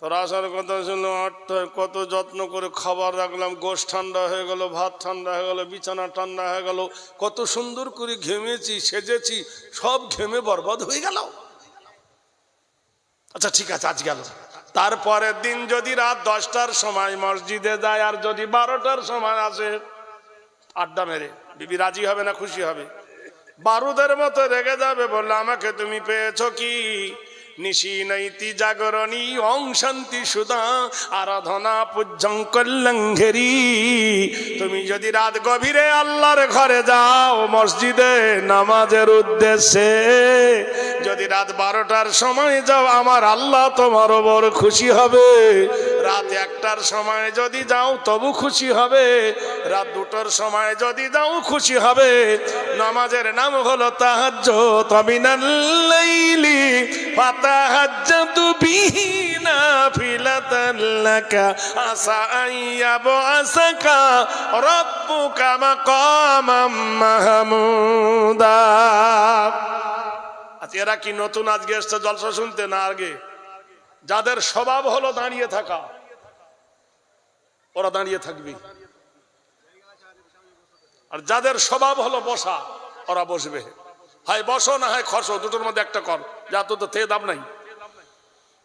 তোর আসার কথা শুনলো 8টায়, কত যত্ন করে খাবার রাখলাম, গোশ ঠান্ডা হয়ে গেল, ভাত ঠান্ডা হয়ে গেল, বিছানা ঠান্ডা হয়ে গেল, কত সুন্দর করে ঘেমেছি সেজেছি, সব ঘেমে বরবাদ হয়ে গেল। আচ্ছা ঠিক আছে আজ গেল। তারপরের দিন যদি রাত 10টার সময় মসজিদে যায় আর যদি 12টার সময় আসে আড্ডা মেরে, বিবি রাজি হবে না খুশি হবে? বারুদের মতো রেগে যাবে, বললো আমাকে তুমি পেয়েছো কি? নিশি নৈতি জাগরণী ওং শান্তি সুধা আরাধনা পূজ্যং কল্যাণ ঘেরি। তুমি যদি রাত গভীরে আল্লাহর ঘরে যাও মসজিদে নামাজের উদ্দেশ্যে, যদি রাত 12টার সময় যাও আমার আল্লাহ তোমার ওপর খুশি হবে। রাত 1টার সময় যদি যাও তবু খুশি হবে, রাত 2টার সময় যদি যাও খুশি হবে। নামাজের নাম হলো তাহাজ্জুদ, মিনাল লাইলি ফাতাহাজ্জাতু বিহি নাফিলাতান লাকা আসা আইয়াবআসাকা রাব্বুকা মাকামাম মাহমুদা। আচ্ছা, এরা কি নতুন আজকে এসছে জলসা শুনতে না আগে? যাদের স্বভাব হলো দাঁড়িয়ে থাকা, ওরা দাঁড়িয়ে থাকবে, আর যাদের স্বভাব হলো বসা, ওরা বসবে। হয় বসো না হয় খসো, দুটোর মধ্যে একটা কর, যা তো তে দাম নাই।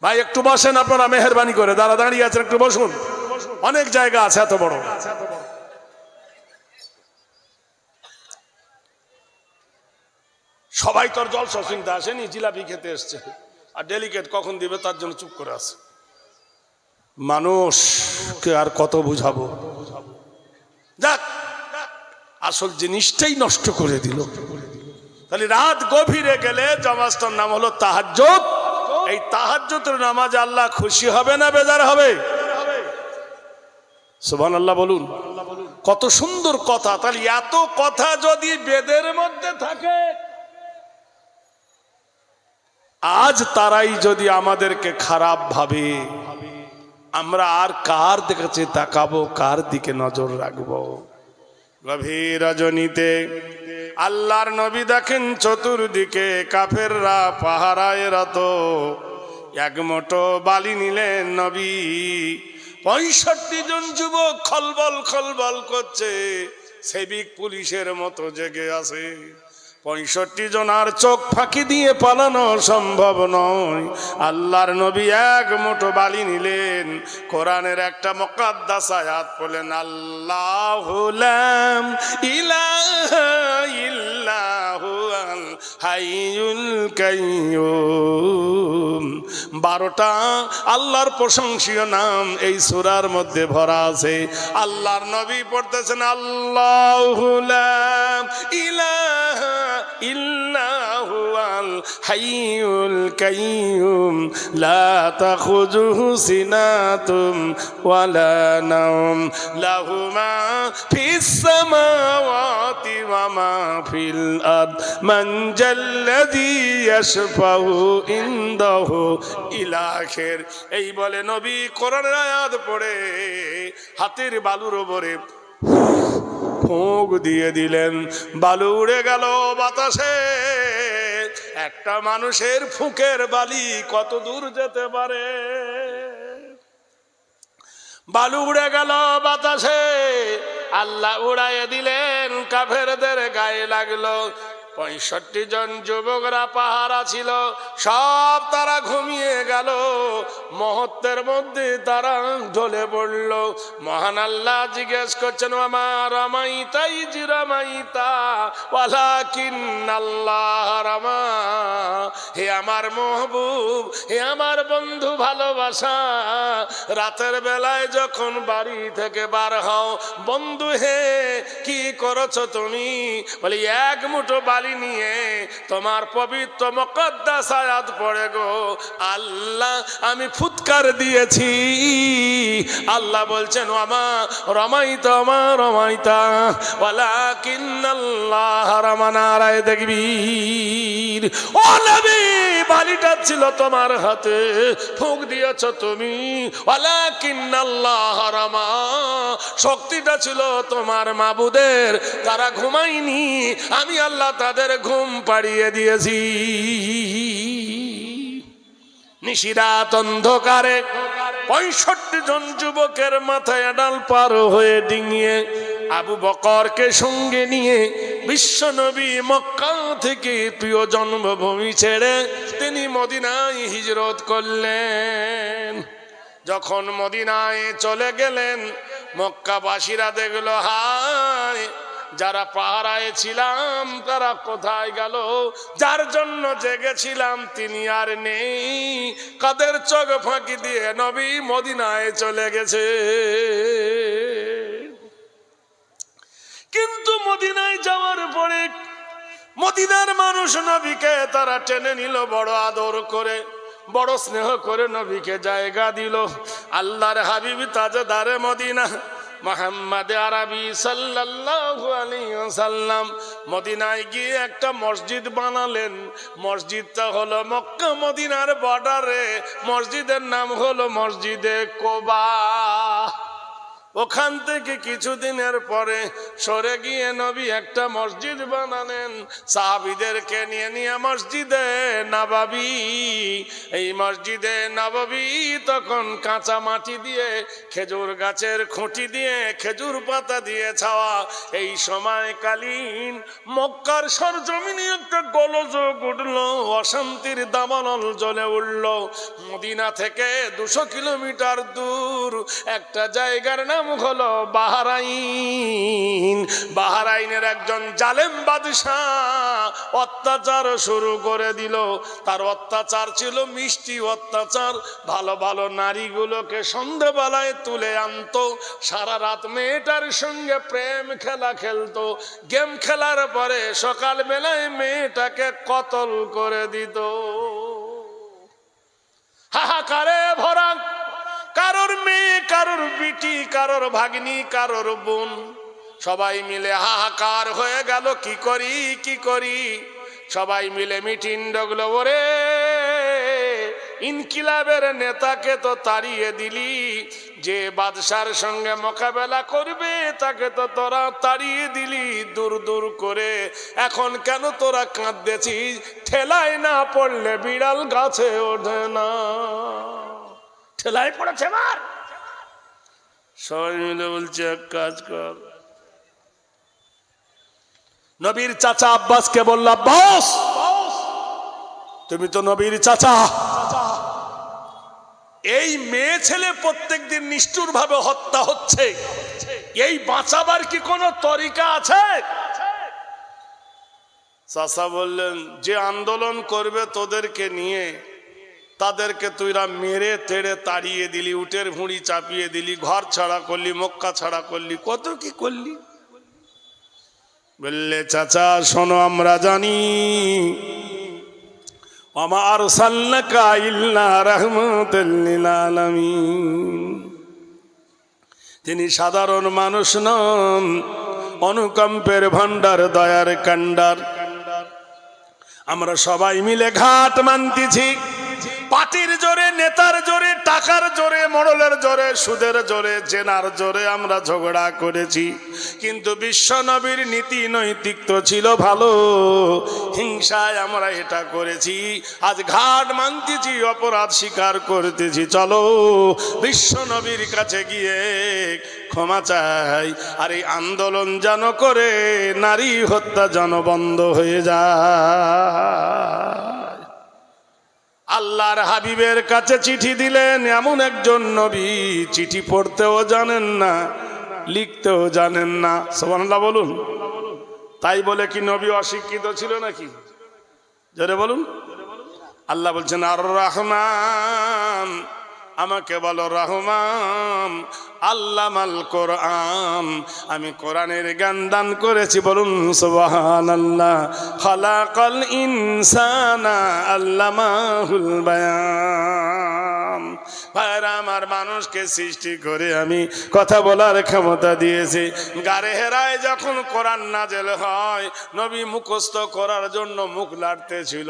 ভাই একটু বসেন আপনারা মেহেরবানি করে, যারা দাঁড়িয়ে আছেন একটু বসুন, অনেক জায়গা আছে এত বড়। সবাই তোর জলসা শুনতে আসেনি, জিলাপি খেতে এসছে, আর ডেলিগেট কখন দিবে তার জন্য চুপ করে আছে। মানুষকে আর কত বুঝাবো, যাক আসল জিনিসটাই নষ্ট করে দিল। তাহলে রাত গভীরে গেলে জামাজটার নাম হলো তাহাজ্জুদ। এই তাহাজ্জুদের নামাজে আল্লাহ খুশি হবে না বেজার হবে? সুবহানাল্লাহ বলুন। কত সুন্দর কথা। তাহলে এত কথা যদি বেদের মধ্যে থাকে, আজ তারাই যদি আমাদেরকে খারাপ ভাবে, আমরা আর কার দিকে তাকাবো, কার দিকে নজর রাখবো? গভীর রজনীতে আল্লাহর নবী দেখেন চতুর্দিকে কাফেররা পাহারায় রত। এক মুঠো বালি নিলেন নবী, 65 জন যুবক খলবল খলবল করছে, সেবিক পুলিশের মতো জেগে আছে। 65 জনার চোখ ফাঁকি দিয়ে পালানো সম্ভব নয়। আল্লাহর নবী এক মুঠো বালি নিলেন, কোরআনের একটা মুকাদ্দাস আয়াত বলেন, আল্লাহু লা ইলাহা ইল্লাহু আল হাইয়ুল কাইয়্যুম। 12টা আল্লাহর প্রশংসনীয় নাম এই সূরার মধ্যে ভরা আছে। আল্লাহর নবী পড়তেছেন, আল্লাহু লা ইলাহা ইল্লাহু আল হাইয়ুল কাইয়্যুম লা তাখুযুহু সিনাতুম ওয়ালা নাওম লাহু মা ফিস সামাওয়াতি ওয়া মা ফিল আরদ মান জাল্লাযী ইয়াশফাউ ইনদাহু ইলা আখির। এই বলে নবী কোরআনের আয়াত পড়ে হাতের বালুর উপরে ফুঁক দিয়ে দিলেন, বালু উড়ে গেল বাতাসে। একটা মানুষের ফুঁকের বালি কত দূর যেতে পারে? বালু উড়ে গেল বাতাসে, আল্লাহ উড়াইয়ে দিলেন, কাফেরদের গায়ে লাগলো। 65 জন যুবকরা পাহারা ছিল, সব তারা ঘুমিয়ে গেল। মুহূর্তের মধ্যে তারা ঢলে পড়ল। মহান আল্লাহ জিজ্ঞেস করছেন, ওয়ামা রামাইতা ইজ রামাইতা ওয়ালাকিন্নাল্লাহ রামা। হে আমার মাহবুব, হে আমার বন্ধু ভালোবাসা, রাতের বেলায় যখন বাড়ি থেকে বার হও, বন্ধু হে কি করেছো তুমি? বলে এক মুঠো বালি নিয়ে তোমার পবিত্র মুকদ্দাস আয়াত পড়ে গো আল্লাহ আমি ফুৎকার দিয়েছি। আল্লাহ বলছেন, ওয়ামা রামাইতা মা রামাইতা ওয়ালাকিন্নাল্লাহ রামা। নারায়ে তাকবীর। ও নবী, বালিটা ছিল তোমার হাতে, ফুঁক দিয়েছ তুমি, ওয়ালাকিন্নাল্লাহ রামা। শক্তিটা ছিল তোমার মাবুদের, তারা ঘুমায়নি, আমি আল্লাহ তাদের ঘুম পাড়িয়ে দিয়েছি। নিশিরাত অন্ধকারে 65 জন যুবকের মাথায় ডাল পার হয়ে ডিঙিয়ে আবু বকরকে সঙ্গে নিয়ে বিশ্বনবী মক্কা থেকে প্রিয় জন্মভূমি ছেড়ে তিনি মদিনায় হিজরত করলেন। যখন মদিনায় চলে গেলেন, মক্কাবাসীরা দেখলো, হায় যারা পাহারায় ছিলাম তারা কোথায় গেল? যার জন্য জেগেছিলাম তিনি আর নেই। কাদের চোখ ফাঁকি দিয়ে নবী মদিনায় চলে গেছে। কিন্তু মদিনায় যাওয়ার পরে মদিনার মানুষ নবীকে তারা টেনে নিল, বড় আদর করে, বড় স্নেহ করে নবীকে জায়গা দিল। আল্লাহর হাবিব তাজদারে মদিনা মুহাম্মদ আরবি সাল্লাল্লাহু আলাইহি ওয়াসাল্লাম মদিনায় গিয়ে একটা মসজিদ বানালেন। মসজিদটা হলো মক্কা মদিনার বর্ডারে। মসজিদের নাম হলো মসজিদে কোবা। ওখান থেকে কিছুদিনের পরে সরে গিয়ে নবী একটা মসজিদ বানালেন সাহাবীদেরকে নিয়ে নিয়ে মসজিদে নববী। এই মসজিদে নববী তখন কাঁচা মাটি দিয়ে, খেজুর গাছের খুঁটি দিয়ে, খেজুর পাতা দিয়ে ছাওয়া। এই সময়কালীন মক্কার সরজমিনে একটা গোলযোগ উঠল, অশান্তির দাবানল জ্বলে উঠল। মদিনা থেকে 200 কিলোমিটার দূর একটা জায়গার নাম হলো বাহরাইন। বাহরাইনের একজন জালেম বাদশাহ অত্যাচার শুরু করে দিল। তার অত্যাচার ছিল মিষ্টি অত্যাচার। ভালো ভালো নারীগুলোকে সন্ধ্যেবেলায় তুলে আনতো, সারা রাত মেয়েটার সঙ্গে প্রেম খেলা খেলতো। গেম খেলার পরে সকালবেলায় মেয়েটাকে কতল করে দিত। হাহাকারে ভরা, কারোর মেয়ে, কারোর বিটি, কারোর ভাগ্নি, কারোর বোন, সবাই মিলে হাহাকার হয়ে গেল। কি করি কি করি? সবাই মিলে মিটিং ডাকলো, ওরে ইনকিলাবের নেতাকে তো তাড়িয়ে দিলি, যে বাদশার সঙ্গে মোকাবেলা করবে তাকে তো তোরা তাড়িয়ে দিলি দূর দূর করে। এখন কেন তোরা কাঁদতেছিস? ঠেলায় না পড়লে বিড়াল গাছে ওঠে না। ঠেলায় পড়েছে মার। সবাই মিলে বলছে এক কাজ কর। নবীর চাচা আব্বাসকে বলল, আব্বাস তুমি তো নবীর চাচা, এই মেয়ে ছেলে প্রত্যেকদিন নিষ্ঠুর ভাবে হত্যা হচ্ছে, এই বাঁচাবার কি কোনো তরিকা আছে? চাচা বললেন, যে আন্দোলন করবে তোদেরকে নিয়ে, তাদেরকে তুইরা মেরে তেড়ে তাড়িয়ে দিলি, উটের ভুঁড়ি চাপিয়ে দিলি, ঘর ছাড়া করলি, মক্কা ছাড়া করলি, কত কি করলি। বললে, চাচা শোনো, আমরা জানি ওমা আরসালনাকা ইল্লা রাহমাতাল লিল আলামিন, তিনি সাধারণ মানুষ নন, অনুকম্পের ভান্ডার, দয়ার কান্ডার। আমরা সবাই মিলে ঘাট মানতেছি, পার্টির জোরে, নেতার জোরে, টাকার জোরে, মোড়লের জোরে, সুদের জোরে, জেনার জোরে আমরা ঝগড়া করেছি, কিন্তু বিশ্ব নবীর নীতি নৈতিক তো ছিল ভালো। হিংসায় আমরা এটা করেছি, আজ ঘাট মানতেছি, অপরাধ স্বীকার করতেছি। চলো বিশ্ব নবীর কাছে গিয়ে ক্ষমা চাই, আর এই আন্দোলন যেন করে নারী হত্যা যেন বন্ধ হয়ে যায়। আল্লাহর হাবিবের কাছে চিঠি দিলেন এমন একজন নবী, চিঠি পড়তেও জানেন না, লিখতেও জানেন না। সুবহানাল্লাহ বলুন। তাই বলে কি নবী অশিক্ষিত ছিল নাকি? জোরে বলুন। আল্লাহ বলছেন আর রহমান, আমাকে বলো রহমান, আল্লামাল কোরআন, আমি কোরআনের জ্ঞান দান করেছি। বলুন সুবহানাল্লাহ। খালাকাল ইনসানা আল্লামাহুল বায়ান। ভাইরা আমার, মানুষকে সৃষ্টি করে আমি কথা বলার ক্ষমতা দিয়েছি। গারে হেরায় যখন কোরআন নাজেল হয়, নবী মুখস্থ করার জন্য মুখ লাড়তেছিল।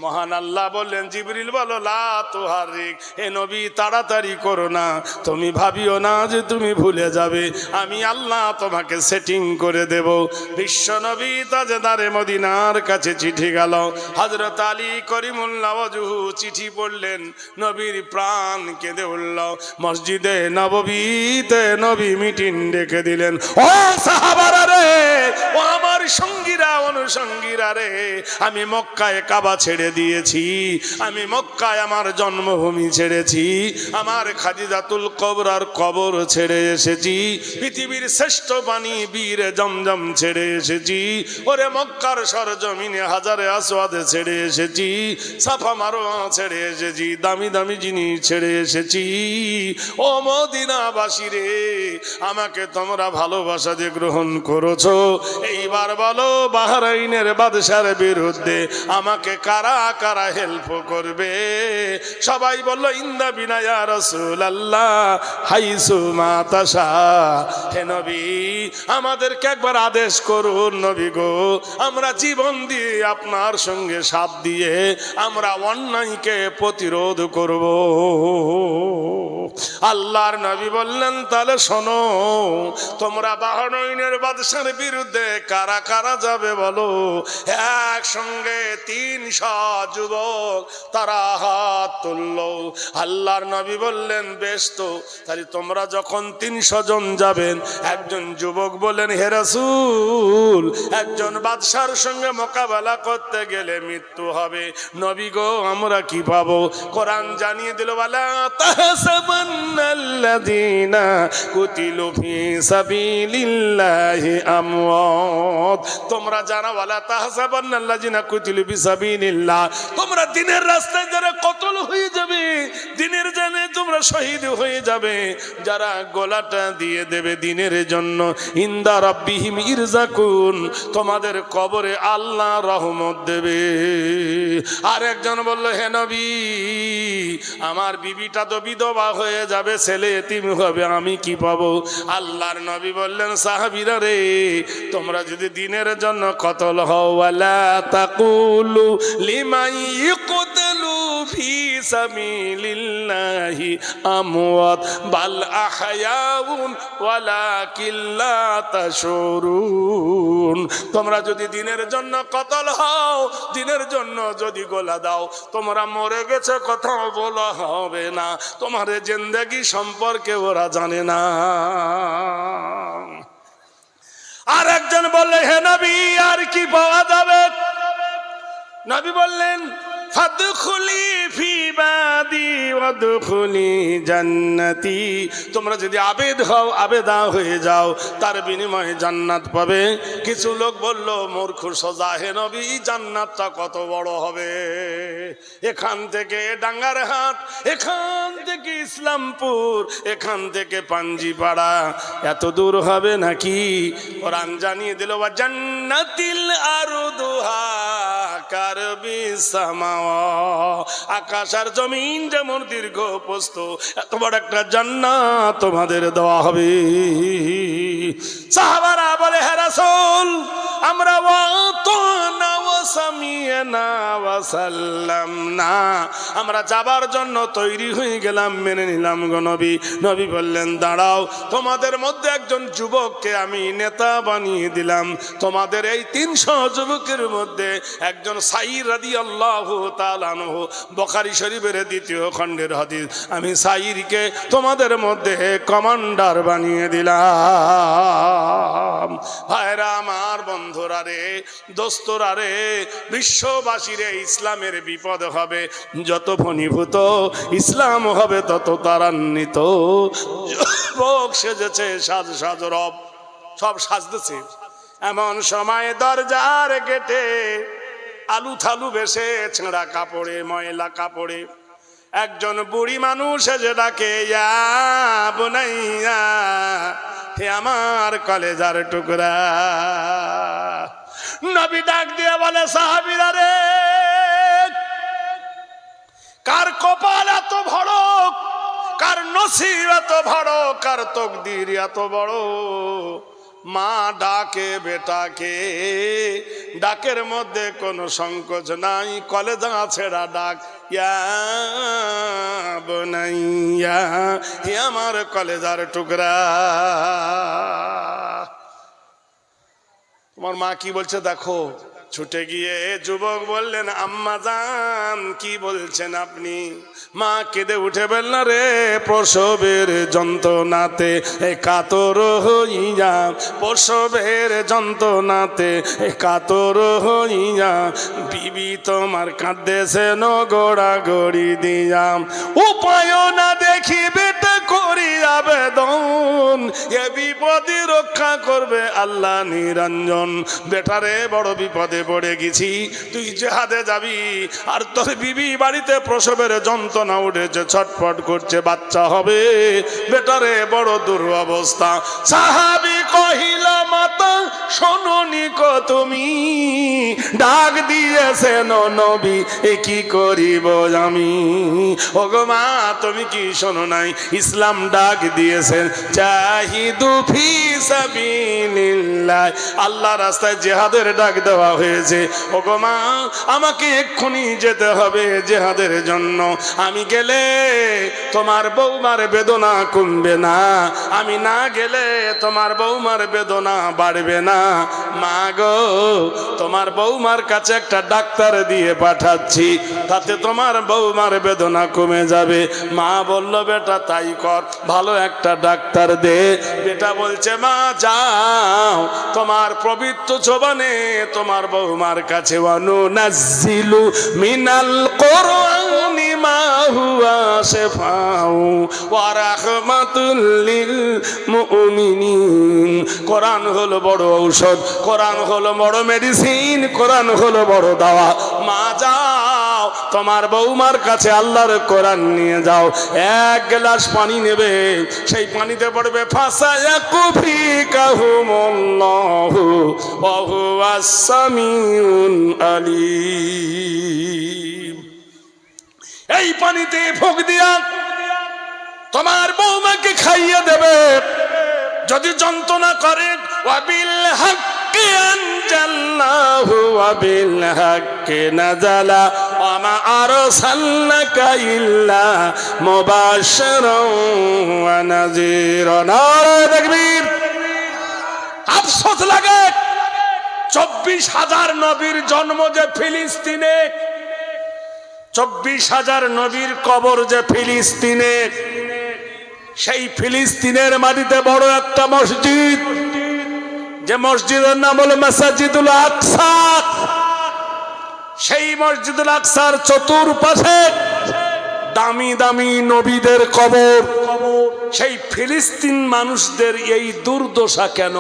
মহান আল্লাহ বললেন, জিবরিল বলো লা তুহারিক, এ নবী তাড়াতাড়ি করো না, তুমি ভাবিও না যে তুমি ভুলে যাবে, আমি আল্লাহ তোমাকে সেটিং করে দেব। বিশ্ব নবী তাজদারে মদিনার কাছে চিঠি গেল। হযরত আলী করিমুল্লাহ ওয়াজহু চিঠি পড়লেন, নবীর প্রাণ কেঁদে উঠল। মসজিদে নববীতে নবী মিটিং ডেকে দিলেন, ও সাহাবারা রে, ও আমার সঙ্গীরা, অনুসঙ্গীরা রে, আমি মক্কায় কাবা ছেড়ে দিয়েছি, আমি মক্কায় আমার জন্মভূমি ছেড়েছি, আমার খাদিজাতুল কুবরার কবর ছেড়ে এসেছি, পৃথিবীর শ্রেষ্ঠ পানি বীর জমজম ছেড়ে এসেছি, ওরে মক্কার সরজমিনে হাজারে আসওয়াদ ছেড়ে এসেছি, সাফা মারওয়া ছেড়ে এসেছি, দামি দামি জিনিস ছেড়ে এসেছি। ও মদিনাবাসী রে, আমাকে তোমরা ভালোবাসা দিয়ে গ্রহণ করেছো, এইবার বলো বাহরাইন বাহরাইনের বাদশার বিরুদ্ধে আমাকে কারা কারা হেল্প করবে? সবাই বলল ইন্দা বিনা ইয়া রাসূলুল্লাহ হাইসু মা তাশা। হে নবী, আমাদেরকে একবার আদেশ করুন নবী গো, আমরা জীবন দিয়ে আপনার সঙ্গে সাথ দিয়ে আমরা অন্যায়কে প্রতিরোধ করব। আল্লাহর নবী বললেন তাহলে শোনো, তোমরা বাহরাইনের বাদশার বিরুদ্ধে কারা কারা যাবে বলো। একসঙ্গে 300 যুবক তারা হাত তুলল। আল্লাহর নবী বললেন বেশ তো, তাহলে তোমরা যখন 300 জন যাবেন, একজন যুবক বলেন হে রাসূল, একজন বাদশার সঙ্গে মোকাবেলা করতে গেলে মৃত্যু হবে, নবী গো আমরা কি পাবো? কোরআন জানিয়ে দিল ওয়ালা তাহসাবান্নাল্লাযীনা কুতিলু ফি সাবিলিল্লাহি আমওয়াত। তোমরা জানো ওয়ালা তাহসাবান্নাল্লাযীনা কুতিলু ফি সাবিলিল্লাহ, তোমরা দ্বীনের রাস্তায় যারা কতল হয়ে যাবে, দ্বীনের জন্য তোমরা শহীদ হয়ে যাবে, যারা গলাটা দিয়ে দেবে দ্বীনের জন্য, ইনদা রাব্বিহিম ইরজাকুন, তোমাদের কবরে আল্লাহ রহমত দেবে। আর একজন বলল হে নবী, আমার বিবিটা তো বিধবা হয়ে যাবে, ছেলে এতিম হবে, আমি কি পাবো? আল্লাহর নবী বললেন সাহাবীরা রে, তোমরা যদি দ্বীনের জন্য কতল হও, ওয়ালা তাকুলু লিমান ইয়ুকতালু ফি সাবিলিল্লাহি আমওয়াত বাল আহয়াউন ওয়ালাকিন লা তাশউরুন। তোমরা যদি দ্বীনের জন্য কতল হও, দ্বীনের জন্য যদি গোলা দাও, তোমরা মরে গেছে কথা বলা হবে না, তোমার জিন্দেগি সম্পর্কে ওরা জানে না। আর একজন বললে হে নবী আর কি পাওয়া যাবে? নবী বললেন ফাদখুলি ফি বাদি ওয়াদখুলি জান্নাতি, তোমরা যদি আবেদ হও, আবেদা হয়ে যাও, তার বিনিময়ে জান্নাত পাবে। কিছু লোক বলল মূর্খ সোজা, হে নবী জান্নাতটা কত বড় হবে? এখান থেকে ডাঙ্গারহাট, এখান থেকে ইসলামপুর, এখান থেকে পাঞ্জিপাড়া, এত দূর হবে নাকি? কোরআন জানিয়ে দিল ওয়া জান্নাতিল আরদুহা কারবিস সামাওয়া, আকাশ আর জমিন যেমন দীর্ঘ প্রস্থ, এত বড় একটা জান্নাত তোমাদের দেওয়া হবে। সাহাবারা বলে হে রাসূল, আমরা ওয়াতানা ওয়া সামিয়না ওয়া সাল্লামনা, আমরা যাবার জন্য তৈরি হয়ে গেলাম, মেনে নিলাম গো নবী। নবী বললেন দাঁড়াও, তোমাদের মধ্যে একজন যুবককে আমি নেতা বানিয়ে দিলাম। তোমাদের এই 300 যুবকের মধ্যে একজন সাইর রাদিয়াল্লাহু তাআলা আনহু, বুখারী শরীফের 2য় খণ্ডের হাদিস, আমি সাইরকে তোমাদের মধ্যে কমান্ডার বানিয়ে দিলাম। ভাইরা আমার, বন্ধুরা রে, দোস্তরা রে, বিশ্ববাসীরে ইসলামের বিপদ হবে যত ফণীভূত, ইসলাম হবে তত তারান্বিত। যুবক সেজেছে সাজ সাজ রব, সব সাজতেছে। এমন সময় দরজার গেটে আলু থালু বেশে, ছেঁড়া কাপড়ে, ময়লা কাপড়ে একজন বুড়ি মানুষ এসে ডাকে, ইয়া বুনাইয়া, হে আমার কলেজার টুকরা। নবী ডাক দিয়ে বলে সাহাবীরা রে, কার কপাল এত বড়, কার নসিব এত বড়, কার তকদির এত বড়, মা ডাকে বেটাকে, ডাকের মধ্যে কোনো সংকোচ নাই, কলেজা ছেড়া ডাক, ইয়া বুনাইয়া, হে আমার কলেজার টুকরা। তোমার মা কি বলছে দেখো। ছুটে গিয়ে যুবক বললেন আম্মা জান কি বলছেন আপনি? মা কেঁদে উঠে বললেন রে, প্রসবের যন্ত্রণাতে কাতর হইয়া, প্রসবের যন্ত্রণাতে কাতর হইয়া, বিবি তোমার কাঁদেছে নগড়া গড়ি দিয়া, উপায় না দেখি বেটা করি আবেদন, এ বিপদে রক্ষা করবে আল্লাহ নিরঞ্জন। বেটারে বড় বিপদে পড়ে গেছি, তুই জিহাদে যাবি, আর তোর বিবি বাড়িতে প্রসবের যন্ত্রণা উঠেছে, ছটফট করছে, বাচ্চা হবে। বেটারে বড় দুরবস্থা। সাহাবী কহিল মাতা শোনোনি কো তুমি, ডাক দিয়েছেন নবী, এ কি করিব আমি। ওগো মা তুমি কি শোনো নাই, ইসলাম ডাক দিয়েছেন জাহিদু ফি সাবিলিল্লাহ, আল্লাহ রাস্তায় জিহাদের ডাক দেওয়া হয়েছে। ওগো মা আমাকে এক্ষুনি যেতে হবে জিহাদের জন্য, আমি গেলে তোমার বৌমার বেদনা কমবে না, আমি না গেলে তোমার বৌমার বেদনা বাড়বে না। মা গো তোমার বৌমার কাছে একটা ডাক্তার দিয়ে পাঠাচ্ছি, তাতে তোমার বৌমার বেদনা কমে যাবে। মা বলল বেটা তাই কর, ভালো একটা ডাক্তার দে। বেটা বলছে মা যাও, তোমার পবিত্র জবানে তোমার বৌমার কাছে ওয়ানুনাজ্জিলু মিনাল কুরআনি মা হুয়া শিফাউ ওয়া রাহমাতুল লিল মুমিনিন। কোরআন হলো বড় ঔষধ, কোরআন হলো বড় মেডিসিন, কোরআন হলো বড় দাওয়া। মা যাও তোমার বৌমার কাছে আল্লাহর কোরআন নিয়ে যাও, এক গ্লাস পানি নেবে, সেই পানিতে পড়বে ফাসায়াকু ফিকাহুমুল্লাহু ওয়া হুয়াস সামিউল আলিম। এই পানিতে ফুঁক দিয়া তোমার বৌমাকে খাইয়ে দেবে, যদি যন্ত্রণা করে ওয়াবিল হাক্কি আনজালনাহু ওয়াবিল হাক্কি নাযালা ওয়া মা আরসালনাকা ইল্লা মুবাশশিরান ওয়া নাযীরা। নারে তাকবীর। আফসোস লাগে 24,000 নবীর জন্ম যে ফিলিস্তিনে, 24,000 নবীর কবর যে ফিলিস্তিনে, সেই ফিলিস্তিনের মাটিতে বড় একটা মসজিদ, যে মসজিদের নাম হলো মাসজিদুল আকসা। সেই মসজিদুল আকসার চতুর্পাশে দামি দামি নবীদের কবর। সেই ফিলিস্তিন মানুষদের এই দুর্দশা কেন?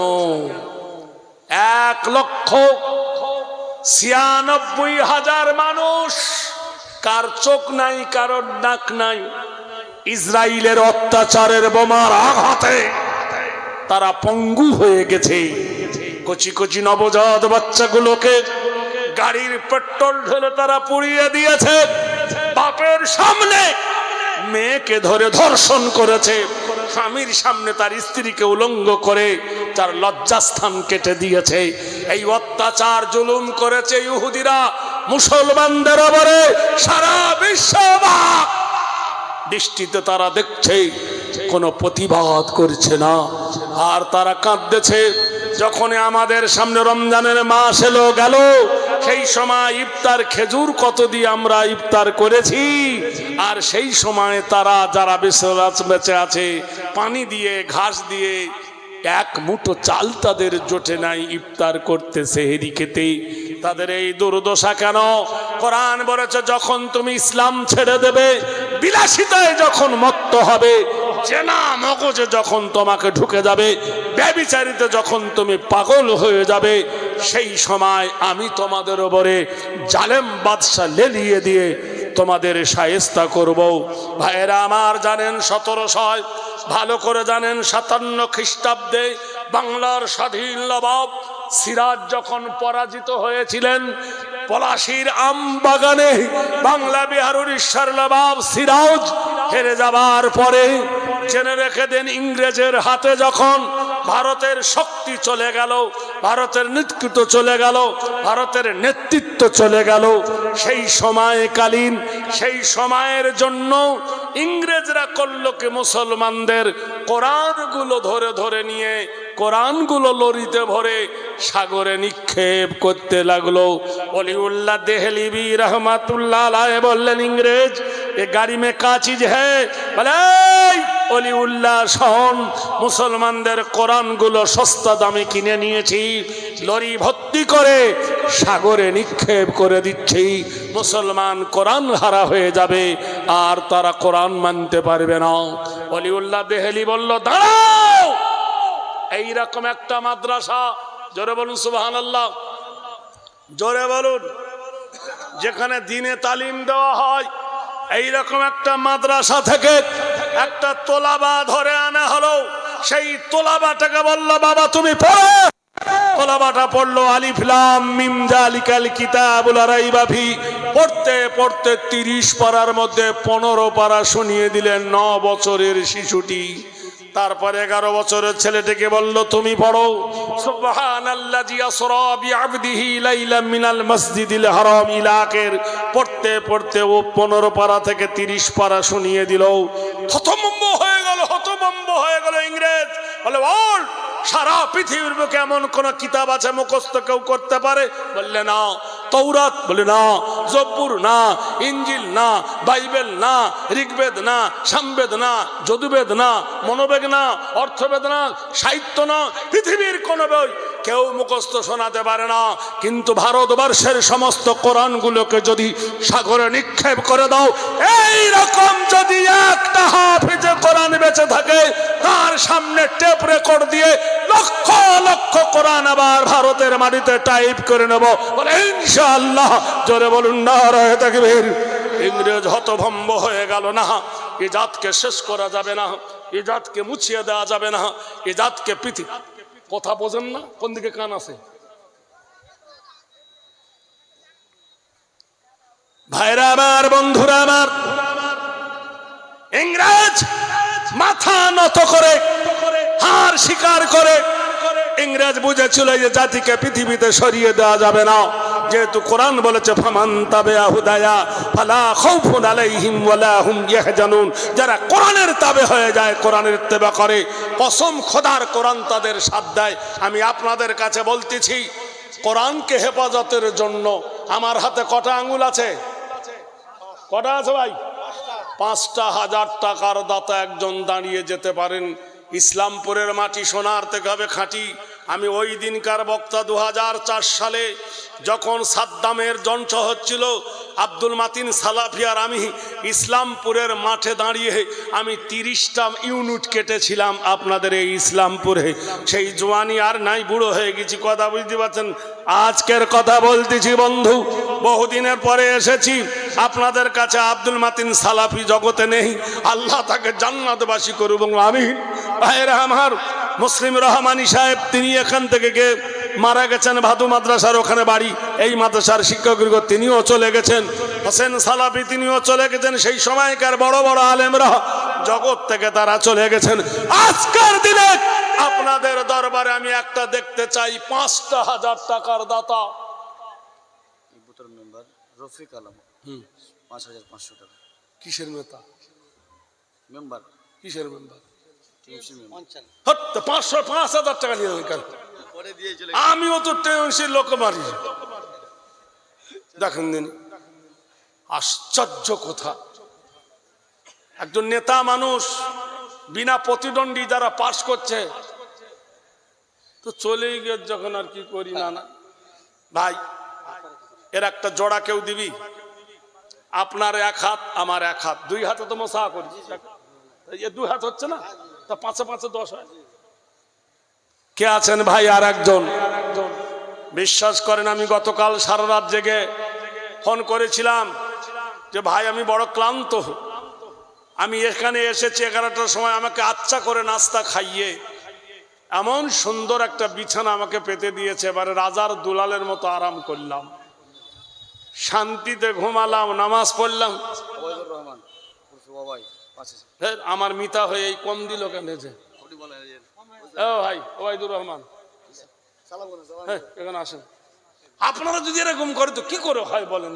1,96,000 মানুষ, কার চোখ নাই, কারোর নাক নাই। ইসরায়েলের অত্যাচারের বোমার আঘাতে তারা পঙ্গু হয়ে গেছে। কচি কচি নবজাত বাচ্চাগুলোকে গাড়ির পেট্রোল ঢেলে তারা পুড়িয়ে দিয়েছে। বাপের সামনে মেয়েকে ধরে ধর্ষণ করেছে, স্বামীর সামনে তার স্ত্রীকে উলঙ্গ করে তার লজ্জাস্থান কেটে দিয়েছে। এই অত্যাচার জুলুম করেছে ইহুদিরা মুসলমানদের উপরে। সারা বিশ্ব দৃষ্টিতে তারা দেখছে, কোনো প্রতিবাদ করছে না, আর তারা কাঁদতেছে। যখন আমাদের সামনে রমজানের মাস এলো গেল, সেই সময় ইফতার খেজুর কত দিয়ে আমরা ইফতার করেছি, আর সেই সময় তারা যারা বেঁচে আছে পানি দিয়ে ঘাস দিয়ে এক মুঠো চাল তাদের জোটে নাই ইফতার করতে, সেহরি খেতে। তাদের এই দুর্দশা কেন? কোরআন বলেছে যখন তুমি ইসলাম ছেড়ে দেবে, বিলাসিতায় যখন মত্ত হবে, জেনা মগজে যখন তোমাকে ঢুকে যাবে, ব্যভিচারিতে যখন তুমি পাগল হয়ে যাবে, সেই সময় আমি তোমাদের উপরে জালেম বাদশা লেলিয়ে দিয়ে তোমাদের শায়েস্তা করব। ভাইয়েরা আমার জানেন 1700 ভালো করে জানেন 57 খ্রিস্টাব্দে বাংলার স্বাধীন নবাব সিরাজ যখন পরাজিত হয়েছিলেন, পলাশীর আম বাগানে বাংলা বিহার উড়িষ্যার নবাব সিরাজ হেরে যাবার পরে জেনে রেখে দেন, ইংরেজের হাতে যখন ভারতের শক্তি চলে গেল, ভারতের নেতৃত্ব চলে গেল, ভারতের নেতৃত্ব চলে গেল, সেই সময়কালীন সেই সময়ের জন্য ইংরেজরা করল কি, মুসলমানদের কোরআনগুলো ধরে ধরে নিয়ে কোরআনগুলো লরিতে ভরে সাগরে নিক্ষেপ করতে লাগলো। ওলিউল্লাহ দেহলিবি রহমাতুল্লাহ আলাইহি বললেন, ইংরেজ এ গাড়ি মে কা চিজ হ্যায়? বলে অলিউল্লাহ শোন, মুসলমানদের কোরআনগুলো সস্তা দামে কিনে নিয়েছি, লরি ভর্তি করে সাগরে নিক্ষেপ করে দিচ্ছি। মুসলমান কোরআন হারা হয়ে যাবে, আর তারা কোরআন মানতে পারবে না। অলিউল্লাহ দেহলি বলল, দাঁড়াও, এইরকম একটা মাদ্রাসা, জোরে বলুন সুবহানাল্লাহ, জোরে বলুন, যেখানে দ্বীনে তালিম দেওয়া হয়, এইরকম একটা মাদ্রাসা থেকে একটা তোলাবা ধরে আনা হলো। সেই তোলাবাটাকে বলল, বাবা তুমি পড়ো। তোলাবাটা পড়লো আলিফ লাম মিম যালিকাল কিতাবুল লা রাইবা ফি। পড়তে পড়তে 30 পারার মধ্যে 15 পারা শুনিয়ে দিলেন 9 বছরের শিশুটি। তারপর 11 বছরের ছেলেটিকে বলল, তুমি পড়ো সুবহানাল্লাযী আসরা বিআবদিহি লাইলাম মিনাল মসজিদিল হারাম ইলা আখির। পড়তে পড়তে ও 15 পারা থেকে 30 পারা শুনিয়ে দিল। হতভম্ব হয়ে গেল ইংরেজ। বলে, বল, সারা পৃথিবীর বুকে এমন কোন কিতাব আছে মুখস্থ কেউ করতে পারে? বললে না। তৌরাত? বলে না। জব্বুর না, ইঞ্জিল না, বাইবেল না, ঋগ্বেদ না, সামবেদ না, যদুবেদ না, মনোবেদ না, অর্থবেদ না, সাহিত্য না, পৃথিবীর কোন বই কেউ মুখস্থ শোনাতে পারে না। কিন্তু ভারতবর্ষের সমস্ত কোরআনগুলোকে যদি সাগরে নিক্ষেপ করে দাও, এই রকম যদি একটা হাফেজে কোরআন বেঁচে থাকে, তার সামনে টেপ রেকর্ড দিয়ে লক্ষ লক্ষ কোরআন আবার ভারতের মাটিতে টাইপ করে নেব। বলে ইনশাআল্লাহ। জোরে বলুন নারায়ে তাকবীর। ইংরেজ হতভম্ব হয়ে গেল। না, এই জাতকে শেষ করা যাবে না, এই জাতকে মুছিয়ে দেওয়া যাবে না, এই জাতকে পৃথিবী। কথা বোঝেন না? কোন দিকে কান আছে? ভাইরা আমার, বন্ধুরা আমার, ইংরেজ মাথা নত করে হার স্বীকার করে। ইংরেজ বুঝেছিল যে জাতিকে পৃথিবীতে সরিয়ে দেওয়া যাবে না, যেহেতু কোরআন বলেছে ফামান তাবিআ হুদায়া ফালা খাউফুন আলাইহিম ওয়ালা হুম ইয়াহজানুন। যারা কোরআনের তাবে হয়ে যায়, কোরআনের ইত্তেবা করে, কসম খোদার কোরআন তাদের সাথ দেয়। আমি আপনাদের কাছে বলতেছি, কোরআনকে হেফাজতের জন্য আমার হাতে কটা আঙ্গুল আছে? কটা আছে ভাই? 5,000 টাকার দাতা একজন দাঁড়িয়ে যেতে পারেন। ইসলামপুরের মাটি সোনার থেকে হবে খাঁটি। আমি ওই দিনকার বক্তা। 2004 সালে যখন সাদ্দামের জন্ম হচ্ছিল, আব্দুল মাতিন সালাফিয়ার আমি ইসলামপুরের মাঠে দাঁড়িয়ে আমি 30টা ইউনিট কেটেছিলাম আপনাদের এই ইসলামপুরে। সেই জোয়ানি আর নাই, বুড়ো হয়ে গেছি। কথা বুঝতে পারছেন? আজকের কথা বলতেছি বন্ধু, বহুদিনের পরে এসেছি আপনাদের কাছে। আব্দুল মাতিন সালাফি জগতে নেই, আল্লাহ তাকে জান্নাতবাসী করুক আমিন। ভাইরা আমার, মুসলিম রহমানী সাহেব তিনি এখান থেকে মারা গেছেন, ভাদু মাদ্রাসার ওখানে বাড়ি। এই মাদ্রাসার শিক্ষকবৃন্দ তিনিও চলে গেছেন। হোসেন সালাফি তিনিও চলে গেছেন। সেই সময়কার বড় বড় আলেমরা জগৎ থেকে তারা চলে গেছেন। আজকের দিনে আপনাদের দরবারে আমি একটা দেখতে চাই, 5,000 টাকার দাতা মেম্বার রফিক আলম 5,500 টাকা। কিসের নেতা? মেম্বার। কিসের মেম্বার? 5,000 টাকা নিয়ে কেন? আমিও তো টেনশন লোক মারি। দেখেন দিন, আশ্চর্য কথা। একজন নেতা মানুষ বিনা প্রতিদ্বন্দ্বী যারা পাশ করছে, তো চলেই গিয়ে যখন আর কি করি। না না ভাই, এর একটা জোড়া কেউ দিবি? আপনার 1 হাত, আমার 1 হাত, 2 হাতে তো মশা করি। 2 হাত হচ্ছে না, তা 5 5 10 হয়। কে আছেন ভাই? আর একজন। বিশ্বাস করেন, আমি গতকাল সারা রাত জেগে ফোন করেছিলাম যে ভাই আমি বড় ক্লান্ত, আমি এখানে এসেছি 11টার সময়, আমাকে আচ্ছা করে নাস্তা খাইয়ে এমন সুন্দর একটা বিছানা আমাকে পেতে দিয়েছে। এবারে রাজার দুলালের মতো আরাম করলাম, শান্তিতে ঘুমালাম, নামাজ পড়লাম। আমার মিতা হয়ে এই কম দিল কেন? ভাই ওবায়দুর রহমান, এখানে আসেন। আপনারা যদি এরকম করে তো কি করে হয় বলেন?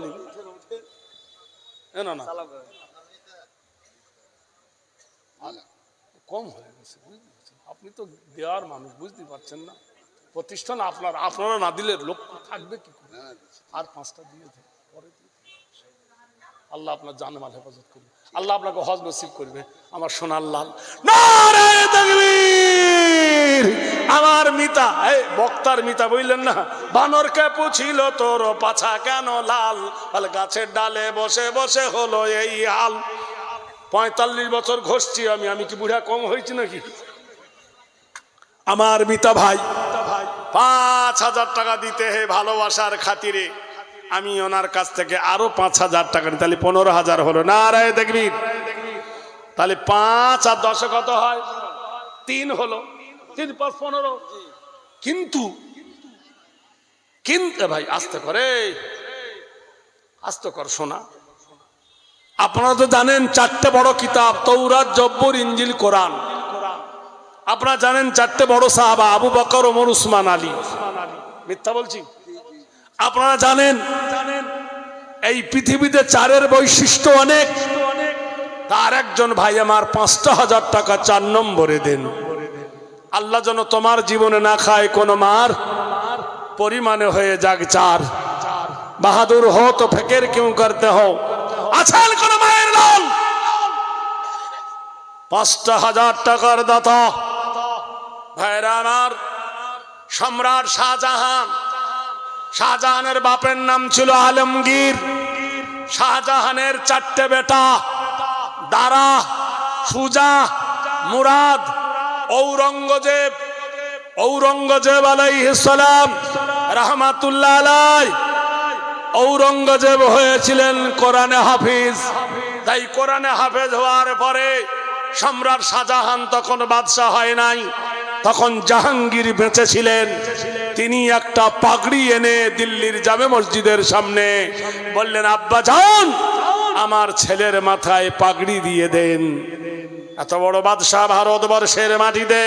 না না কম হয়ে গেছে, আপনি তো দেওয়ার মানুষ, বুঝতে পারছেন না? প্রতিষ্ঠান আপনারা না দিলে লোক থাকবে কি করে? আর 5টা দিয়ে দেন, পরে আল্লাহ আপনার জানমাল হেফাজত করবে, আল্লাহ আপনাকে হজ নসিব করবে। আমার সোনার লাল, নারায়ে তাকবীর। আমার মিতা, এই বক্তার মিতা বললেন না, বানরকে পুছিল তোর পাছা কেন লাল, বলে গাছের ডালে বসে বসে হলো এই হাল। 45 বছর ঘষছি আমি কি বুড়া কম হয়েছি নাকি? আমার মিতা ভাই 5,000 টাকা দিতে হে ভালোবাসার খাতিরে, আমি ওনার কাছ থেকে আরো 5,000 টাকা নিই, তাহলে 15,000 হলো। নারায়ে তাকবীর। তাহলে 5 আর 10 কত হয়? 3 হলো। 3 5 15। কিন্তু ভাই আস্তে করে, আস্তে কর শোনা। আপনারা তো জানেন 4টে বড় কিতাব, তৌরাত, জব্বর, ইনজিল, কোরআন। আপনারা জানেন 4টে বড় সাহাবা, আবু বকর, ওমর, উসমান, আলী। মিথ্যা বলছি? আপনারা জানেন এই পৃথিবীতে 4-এর বৈশিষ্ট্য অনেক। তার একজন ভাই আমার 5,000 টাকা 4 নম্বরে দেন। আল্লাহ যেন তোমার জীবনে না খায় কোনো মার, পরিমাণে হয়ে যাক 4। বাহাদুর হো তো ফিকির কিউ করতে হো। আছেন কোন মায়ের লাল? 5,000 টাকার দাতা ভাইরা আমার, সম্রাট শাহজাহান। শাহজাহানের বাপের নাম ছিল আলমগীর। শাহজাহানের 4টে বেটা, দারা, সুজা, মুরাদ, ঔরঙ্গজেব। ঔরঙ্গজেব আলাইহিস সালাম রাহমাতুল্লাহ আলাইহি, ঔরঙ্গজেব হয়েছিলেন কোরআনে হাফিজ। তাই কোরআনে হাফেজ হওয়ার পরে সম্রাট শাহজাহান তখন বাদশাহ হয় নাই, তখন জাহাঙ্গীর বেঁচে ছিলেন। তিনি একটা পাগড়ি এনে দিল্লির জামে মসজিদের সামনে বললেন, আব্বা জান আমার ছেলের মাথায় পাগড়ি দিয়ে দেন। এত বড় বাদশাহ ভারতবর্ষের মাটিতে,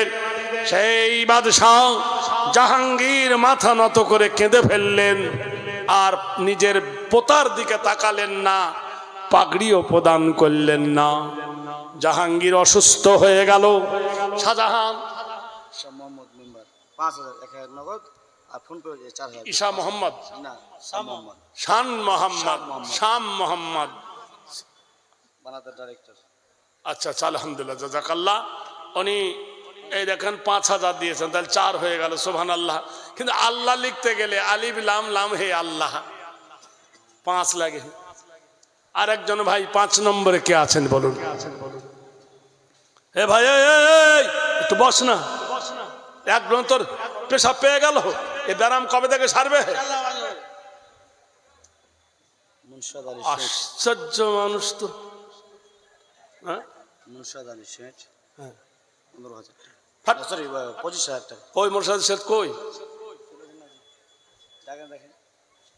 সেই বাদশাহ জাহাঙ্গীর মাথা নত করে কেঁদে ফেললেন, আর নিজের পোতার দিকে তাকালেন না, পাগড়িও প্রদান করলেন না। জাহাঙ্গীর অসুস্থ হয়ে গেল। শাহজাহান মোহাম্মদ মেম্বার 5,000 1000 নগদ, আর ফোন করে 4,000। ঈশা মোহাম্মদ না, শাম মোহাম্মদ, শান মোহাম্মদ, শাম মোহাম্মদ বানাদার ডাইরেক্টর। আচ্ছা আচ্ছা, আলহামদুলিল্লাহ, জাযাকাল্লাহ। উনি এই দেখেন 5,000 দিয়েছেন, তাহলে 4 হয়ে গেল। সুবহানাল্লাহ। কিন্তু আল্লাহ লিখতে গেলে আলিফ লাম লাম হে আল্লাহ 5 লাগে। আর একজন ভাই 5 নম্বরে কে আছেন বলুন? এ ভাই এই একটু বস না, একদম তোর পেশাব পেয়ে গেল, এ ব্যারাম কবে থেকে সারবে? মুনশাদ আলী শেঠ, আশ্চর্য মানুষ তো। হ্যাঁ, মুনশাদ আলী শেঠ হ্যাঁ, 15,000 ফাট। টাকা, সরি 25,000 টাকা। কই মোরশাদ শেঠ কই? টাকা দেখেন,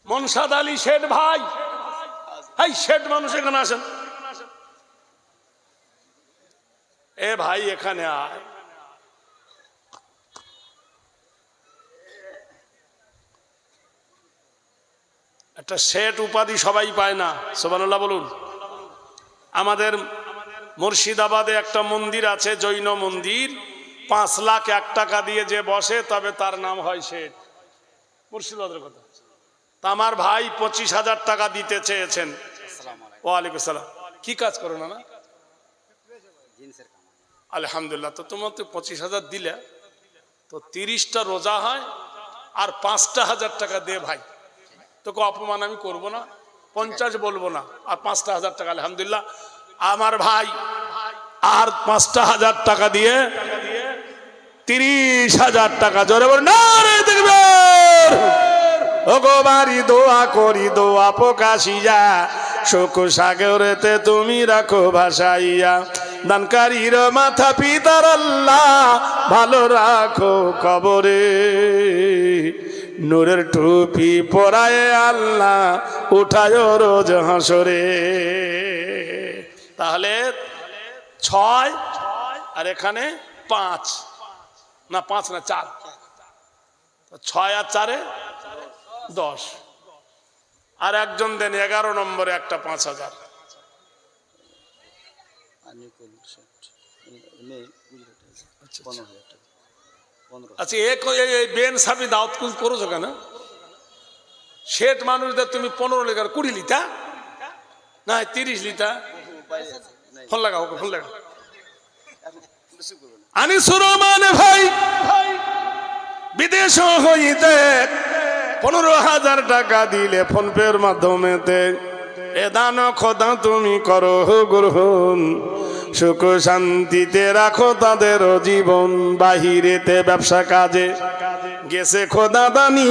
মনসাদ আলী শেঠ ভাই, এই শেঠ মানুষ এখানে আসেন। এ ভাই এখানে আয়। একটা শেঠ উপাধি সবাই পায় না, সুবহানাল্লাহ বলুন। আমাদের মুর্শিদাবাদে একটা মন্দির আছে, জৈন মন্দির। 5,01,000 টাকা দিয়ে যে বসে তবে তার নাম হয় শেঠ। মুর্শিদাবাদের কথা। তা আমার ভাই 25,000 টাকা দিতে চেয়েছেন। ওয়ালাইকুম সালাম। কি কাজ করো না? জিন্সের কামান। আলহামদুলিল্লাহ। তো তোমার তো 25,000 দিলে তো 30টা রোজা হয়, আর 5,000 টাকা দে ভাই। তোকে অপমান আমি করবো না, 50 বলবো না, আর 5,000 টাকা। আলহামদুলিল্লাহ। আমার ভাই আর 5,000 টাকা দিয়ে 30,000 টাকা। জোরে বল নারে তাকবীর। ওগো বাড়ি দোয়া করি, দোয়া প্রকাশিয়া, শোক সাগরেতে তুমি রাখো ভাসাইয়া। দানকারীর মাথা পিতার আল্লাহ ভালো রাখো কবরে, নূরের টুপি পরায় আল্লাহ উঠায় রোজ হাসরে। তাহলে 6 আর এখানে 5 না, 5 না 4, 6 আর 4 10। আর একজন দেন 11 নম্বরে একটা 5,000। নিকুল শেঠ নেই, গুজরাটে আছে। 15,000 টাকা। 15। আচ্ছা, এই বেন সাবি দাওয়াত করেছো কেন? শেঠ মানুষদের তুমি 15 লেখার 20 লিতা না 30 লিটার বাইরে আছে নাই ফোন লাগাও ফোন লাগাও এখন রিসিভ করবেন আনিসুর রহমান ভাই বিদেশ হইতে 15,000 টাকা দিলে ফোন পের মাধ্যমেতে এ দান খোদা তুমি করো গ্রহণ সুখ শান্তিতে রাখো তাদের জীবন বাহিরেতে ব্যবসা কাজে গেছে খোদা দানি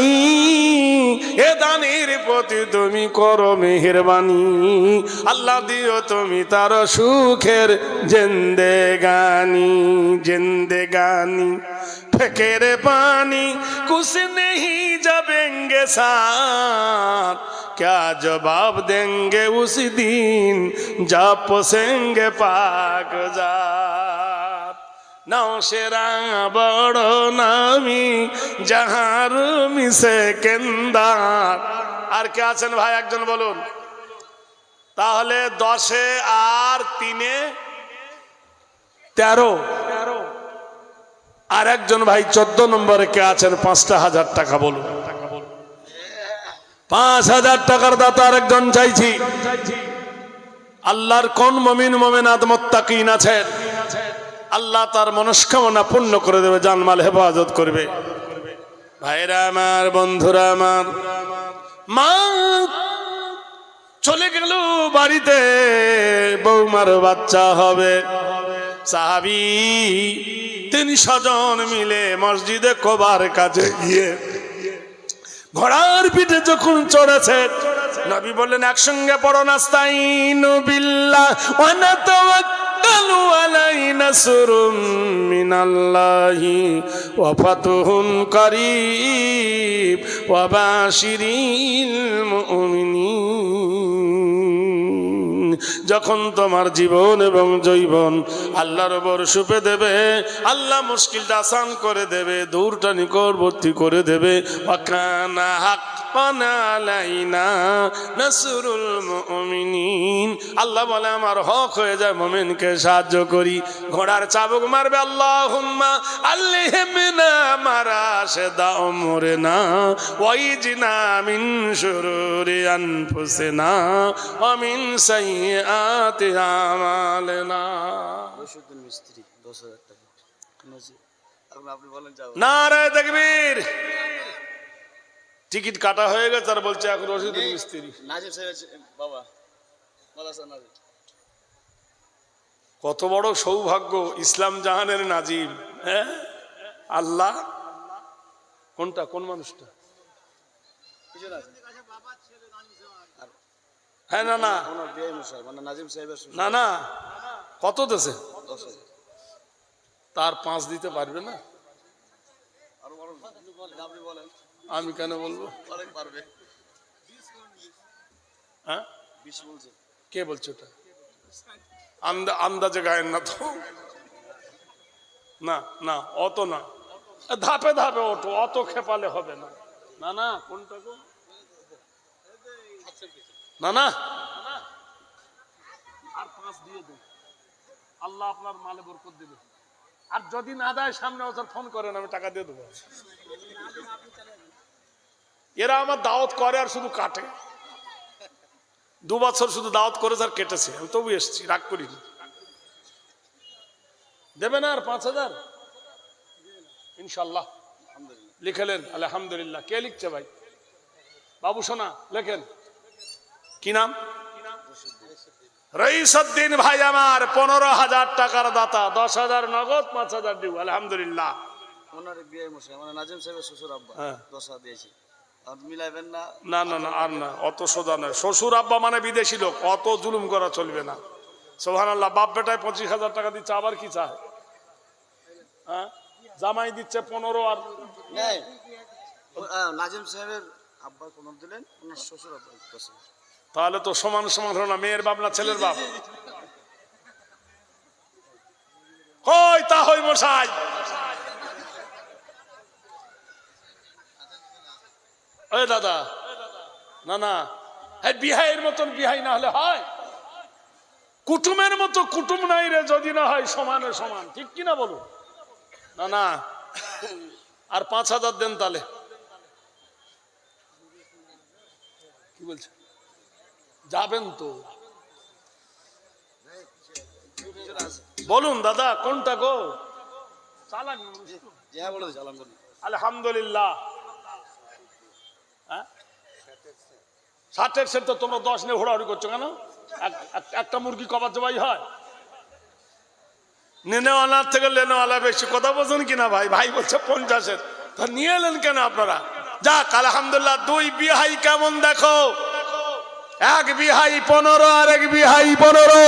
এ দানের প্রতি তুমি করো মেহেরবানি আল্লাহ দিও তুমি তার সুখের জিন্দেগানি ফেকেরে পানি কুছ নেহি যাবেঙ্গে সাথ क्या जवाब देंगे उस दिन जब पोसेंगे पाक जात नौशेरा बड़ो नामी जहार मिसे केंदार আর কে আছেন ভাই একজন বলুন তাহলে 10 আর 3 13 আর একজন ভাই 14 নম্বরে কে আছেন 5,000 টাকা বলুন 5,000 টাকার দাতা আরেকজন চাইছি আল্লাহর কোন মুমিন মুমিনাত মুত্তাকিন আছেন আল্লাহ তার মনস্কামনা পূর্ণ করে দেবে জানমাল হেফাজত করবে ভাইরা আমার বন্ধুরা আমার মা চলে গেল বাড়িতে বৌমার বাচ্চা হবে সাহাবী 300 জন মিলে মসজিদে কোবার কাছে গিয়ে ঘোড়ার পিঠে যখন চড়েছে নবী বললেন একসঙ্গে পড়ো নাস্তাইনু বিল্লাহ ওয়া নাতাওয়াক্কালু আলাইহি নাসরুম মিনাল্লাহি ওয়া ফাতুহুন কারীব ওয়া বাশিরিল মুমিনিন যখন তোমার জীবন এবং জৈবন আল্লাহর উপর সুপে দেবে আল্লাহ মুশকিলটা আসান করে দেবে দূরটা নিকটবর্তী করে দেবে ওয়াকানা হাক্কান আলাইনা নাসরুল মুমিনিন আল্লাহ বলে আমার হক হয়ে যায় মুমিনকে সাহায্য করি ঘোড়ার চাবুক মারবে আল্লাহুম্মা আল্লিহিমনা মারাশিদা উমরিনা ওয়াইজিনা মিন শুরুরি আনফুসিনা ওয়া মিন সাইয়্যাতি আমালিনা রশিদুল মিস্ত্রি 10,000 টাকা এখন আপনি বলেন যাও নারে তাকবীর টিকিট কাটা হয়ে গেছে আর বলছে এখন রশিদুল মিস্ত্রি নাজিব সাহেব বাবা মাদ্রাসা নাজিব কত বড় সৌভাগ্য ইসলাম জাহানের নাজিব হ্যাঁ আল্লাহ কোনটা কোন মানুষটা পিছনে আছে আর হ্যাঁ না না ওনার বিয়ে মশাই মানে নাজিম সাহেবের শ্বশুর না না কত দেশে 10,000 তার 5 দিতে পারবে না আরো বড় আপনি বলেন আমি কেন বলবো অনেক পারবে হ্যাঁ 20 বলছে কে বলছো ওটা আন্দাজে গায়েন না তো না না অত না ধাপে ধাপে ওঠো অত খেপালে হবে না না না কোনটা গো না না আর 5 দিয়ে দেন আল্লাহ আপনার মালে বরকত দেবে আর যদি না দেয় সামনে ওদের ফোন করেন আমি টাকা দিয়ে দেবো এরা আমার দাওয়াত করে আর শুধু কাটে 2 বছর শুধু দাওয়াত করেছে আর কেটেছে আমি তবু এসছি রাগ করিনি দেবে না আর 5,000 ইনশাল্লাহ লিখেলেন আলহামদুলিল্লাহ কে লিখছে ভাই বাবু সোনা লেখেন কি নাম রইসউদ্দিন ভাই আমার 15,000 টাকার দাতা 10,000 নগদ 5,000 ডিউ আলহামদুলিল্লাহ ওনার বিয়ে মশাই মানে নাজিম সাহেবের শ্বশুর আব্বা হ্যাঁ। 10,000 দিয়েছি আর মিলাইবেন না না না না আর না অত সোজা নয় শ্বশুর আব্বা মানে বিদেশি লোক অত জুলুম করা চলবে না সুবহানাল্লাহ বাপ বেটায় 25,000 টাকা দিচ্ছে আবার কি চায় হ্যাঁ জামাই দিচ্ছে 15 আর নেই নাজিম সাহেবের আব্বা কোন দিলেন ওনার শ্বশুর আব্বা 10,000 তাহলে তো সমান সমান হলো না মেয়ের বাপ না ছেলের বাপ কই তা হই মশাই ওই দাদা না না এই বিহাইয়ের মতন বিহাই না হলে হয় কুটুমের মতো কুটুম নাই রে যদি না হয় সমানে সমান ঠিক কি না বলো না না আর 5,000 দেন তাহলে কি বলছে যাবেন তো বলুন দাদা কোনটা গো? চালাক হ্যাঁ বলে চালান বলুন। আলহামদুলিল্লাহ। 60-এর সেট তো তোমরা 10 নিয়ে হুড়াহুড়ি করছো কেন? একটা মুরগি কবার জবাই হয়? নেনেওয়ালার থেকে লেনেওয়ালা বেশি, কথা বলছেন কিনা ভাই? ভাই বলছে 50-এর, তা নিয়ে এলেন কেন আপনারা? যাক আলহামদুলিল্লাহ। 2 বিহাই কেমন দেখো, এক বিহাই 15 আর এক বিহাই 15।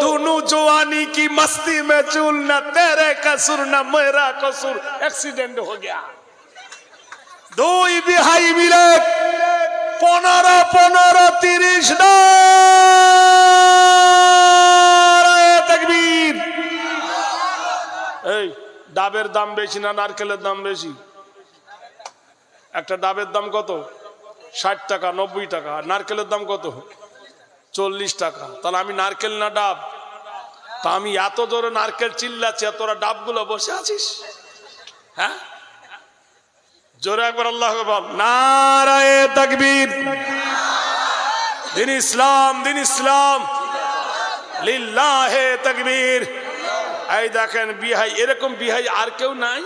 দুনু জওয়ানি কি মস্তি মে চুল, না তেরে কসুর না মেরা কসুর, एक्सीडेंट हो गया। 2 বিহাই মিলে 15 30 নারায়ে তাকবীর। এই ডাবের দাম বেশি না নারকেলের দাম বেশি? একটা ডাবের দাম কত? 60 টাকা 90 টাকা। আর নারকেলের দাম কত? 40 টাকা। তাহলে আমি নারকেল না ডাব? তা আমি এত জোরে নারকেল চিল্লাচ্ছি, তোরা ডাবগুলো বসে আছিস? হ্যাঁ, জোরে একবার আল্লাহু আকবার। নারায়ে তাকবীর। দিন ইসলাম, দিন ইসলাম, লিল্লাহে তাকবীর। এই দেখেন বিহাই, এরকম বিহাই আর কেউ নাই?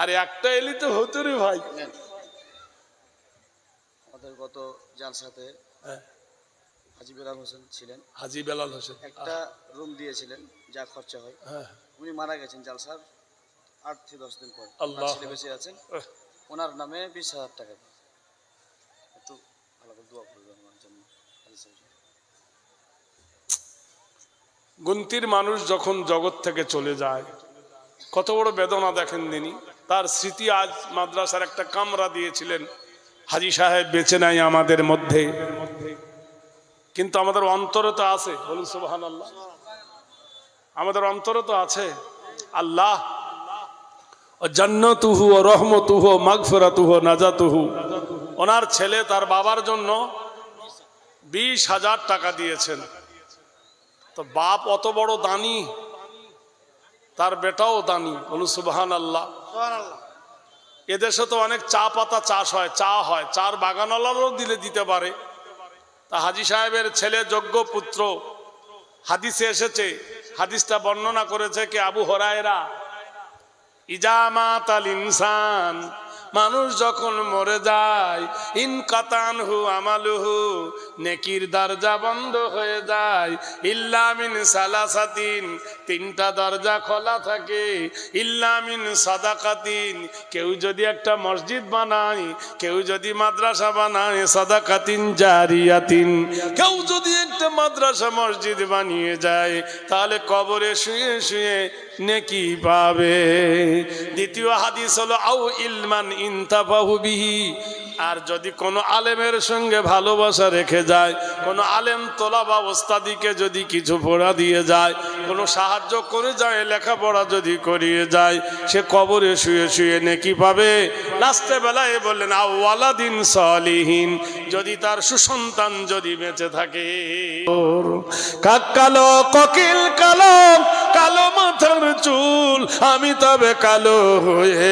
আরে একটা এলি তো হতো রে ভাই। আমাদের গত জালসাতে হাজী বেলাল হোসেন ছিলেন। হাজী বেলাল হোসেন একটা রুম দিয়েছিলেন, যা খরচা হয়। উনি মারা গেছেন জালসার 8 থেকে 10 দিন পর। আল্লাহ। ছেলে বেঁচে আছেন, ওনার নামে 20,000 টাকা। একটু ভালো করে দোয়া করবেন আমার জন্য। গুনতির মানুষ যখন জগৎ থেকে চলে যায়, কত বড় বেদনা দেখেন দিনই। তার স্মৃতি আজ মাদ্রাসার একটা কামরা দিয়েছিলেন, হাজী সাহেব বেঁচে নাই আমাদের মধ্যে, কিন্তু আমাদের অন্তরে তো আছে। বলুন সুবহানাল্লাহ। আমাদের অন্তরে তো আছে। আল্লাহ জান্নাতুহু ওয়া রাহমাতুহু ওয়া মাগফিরাতুহু ওয়া নাজাতুহু। ওনার ছেলে তার বাবার জন্য 20,000 টাকা দিয়েছেন। তো বাপ অত বড় দানি, তার বেটাও দানি। বলুন সুবহানাল্লাহ। এদেশে তো অনেক চা পাতা চাষ হয়, চা হয়, চার বাগানওয়ালারও দিলে দিতে পারে। তা হাজী সাহেবের ছেলে যোগ্য পুত্র, হাদিসে এসেছে, হাদিসটা বর্ণনা করেছে কে আবু হুরায়রা, ইজামাতাল ইনসান, মানুষ যখন মরে যায়, ইনকাতানহু আমালুহু, নেকির দরজা বন্ধ হয়ে যায়, ইল্লা মিন সালাসাতিন, 3টা দরজা খোলা থাকে, ইল্লা মিন সাদাকাতিন, কেউ যদি একটা মসজিদ বানায়, কেউ যদি মাদ্রাসা বানায়, সাদাকাতিন জারিয়াতিন, কেউ যদি একটা মাদ্রাসা মসজিদ বানিয়ে যায়, তাহলে কবরে শুয়ে শুয়ে নেকি পাবে। দ্বিতীয় হাদিস হলো আউ ইলমান ইনতাফাহু বিহি, আর যদি কোনো আলেমের সঙ্গে ভালোবাসা রেখে যায়, কোনো আলেম তোলাবা ওস্তাদিকে যদি কিছু পড়া দিয়ে যায়, কোনো সাহায্য করে যায়, লেখাপড়া যদি করিয়ে যায়, সে কবরে শুয়ে শুয়ে নেকি পাবে। লাস্টে বেলায় বললেন আউ ওয়ালাদিন সালিহিন, যদি তার সুসন্তান যদি বেঁচে থাকে। কাক কালো কোকিল কালো, কালো মাথার চুল, আমি তবে কালো হয়ে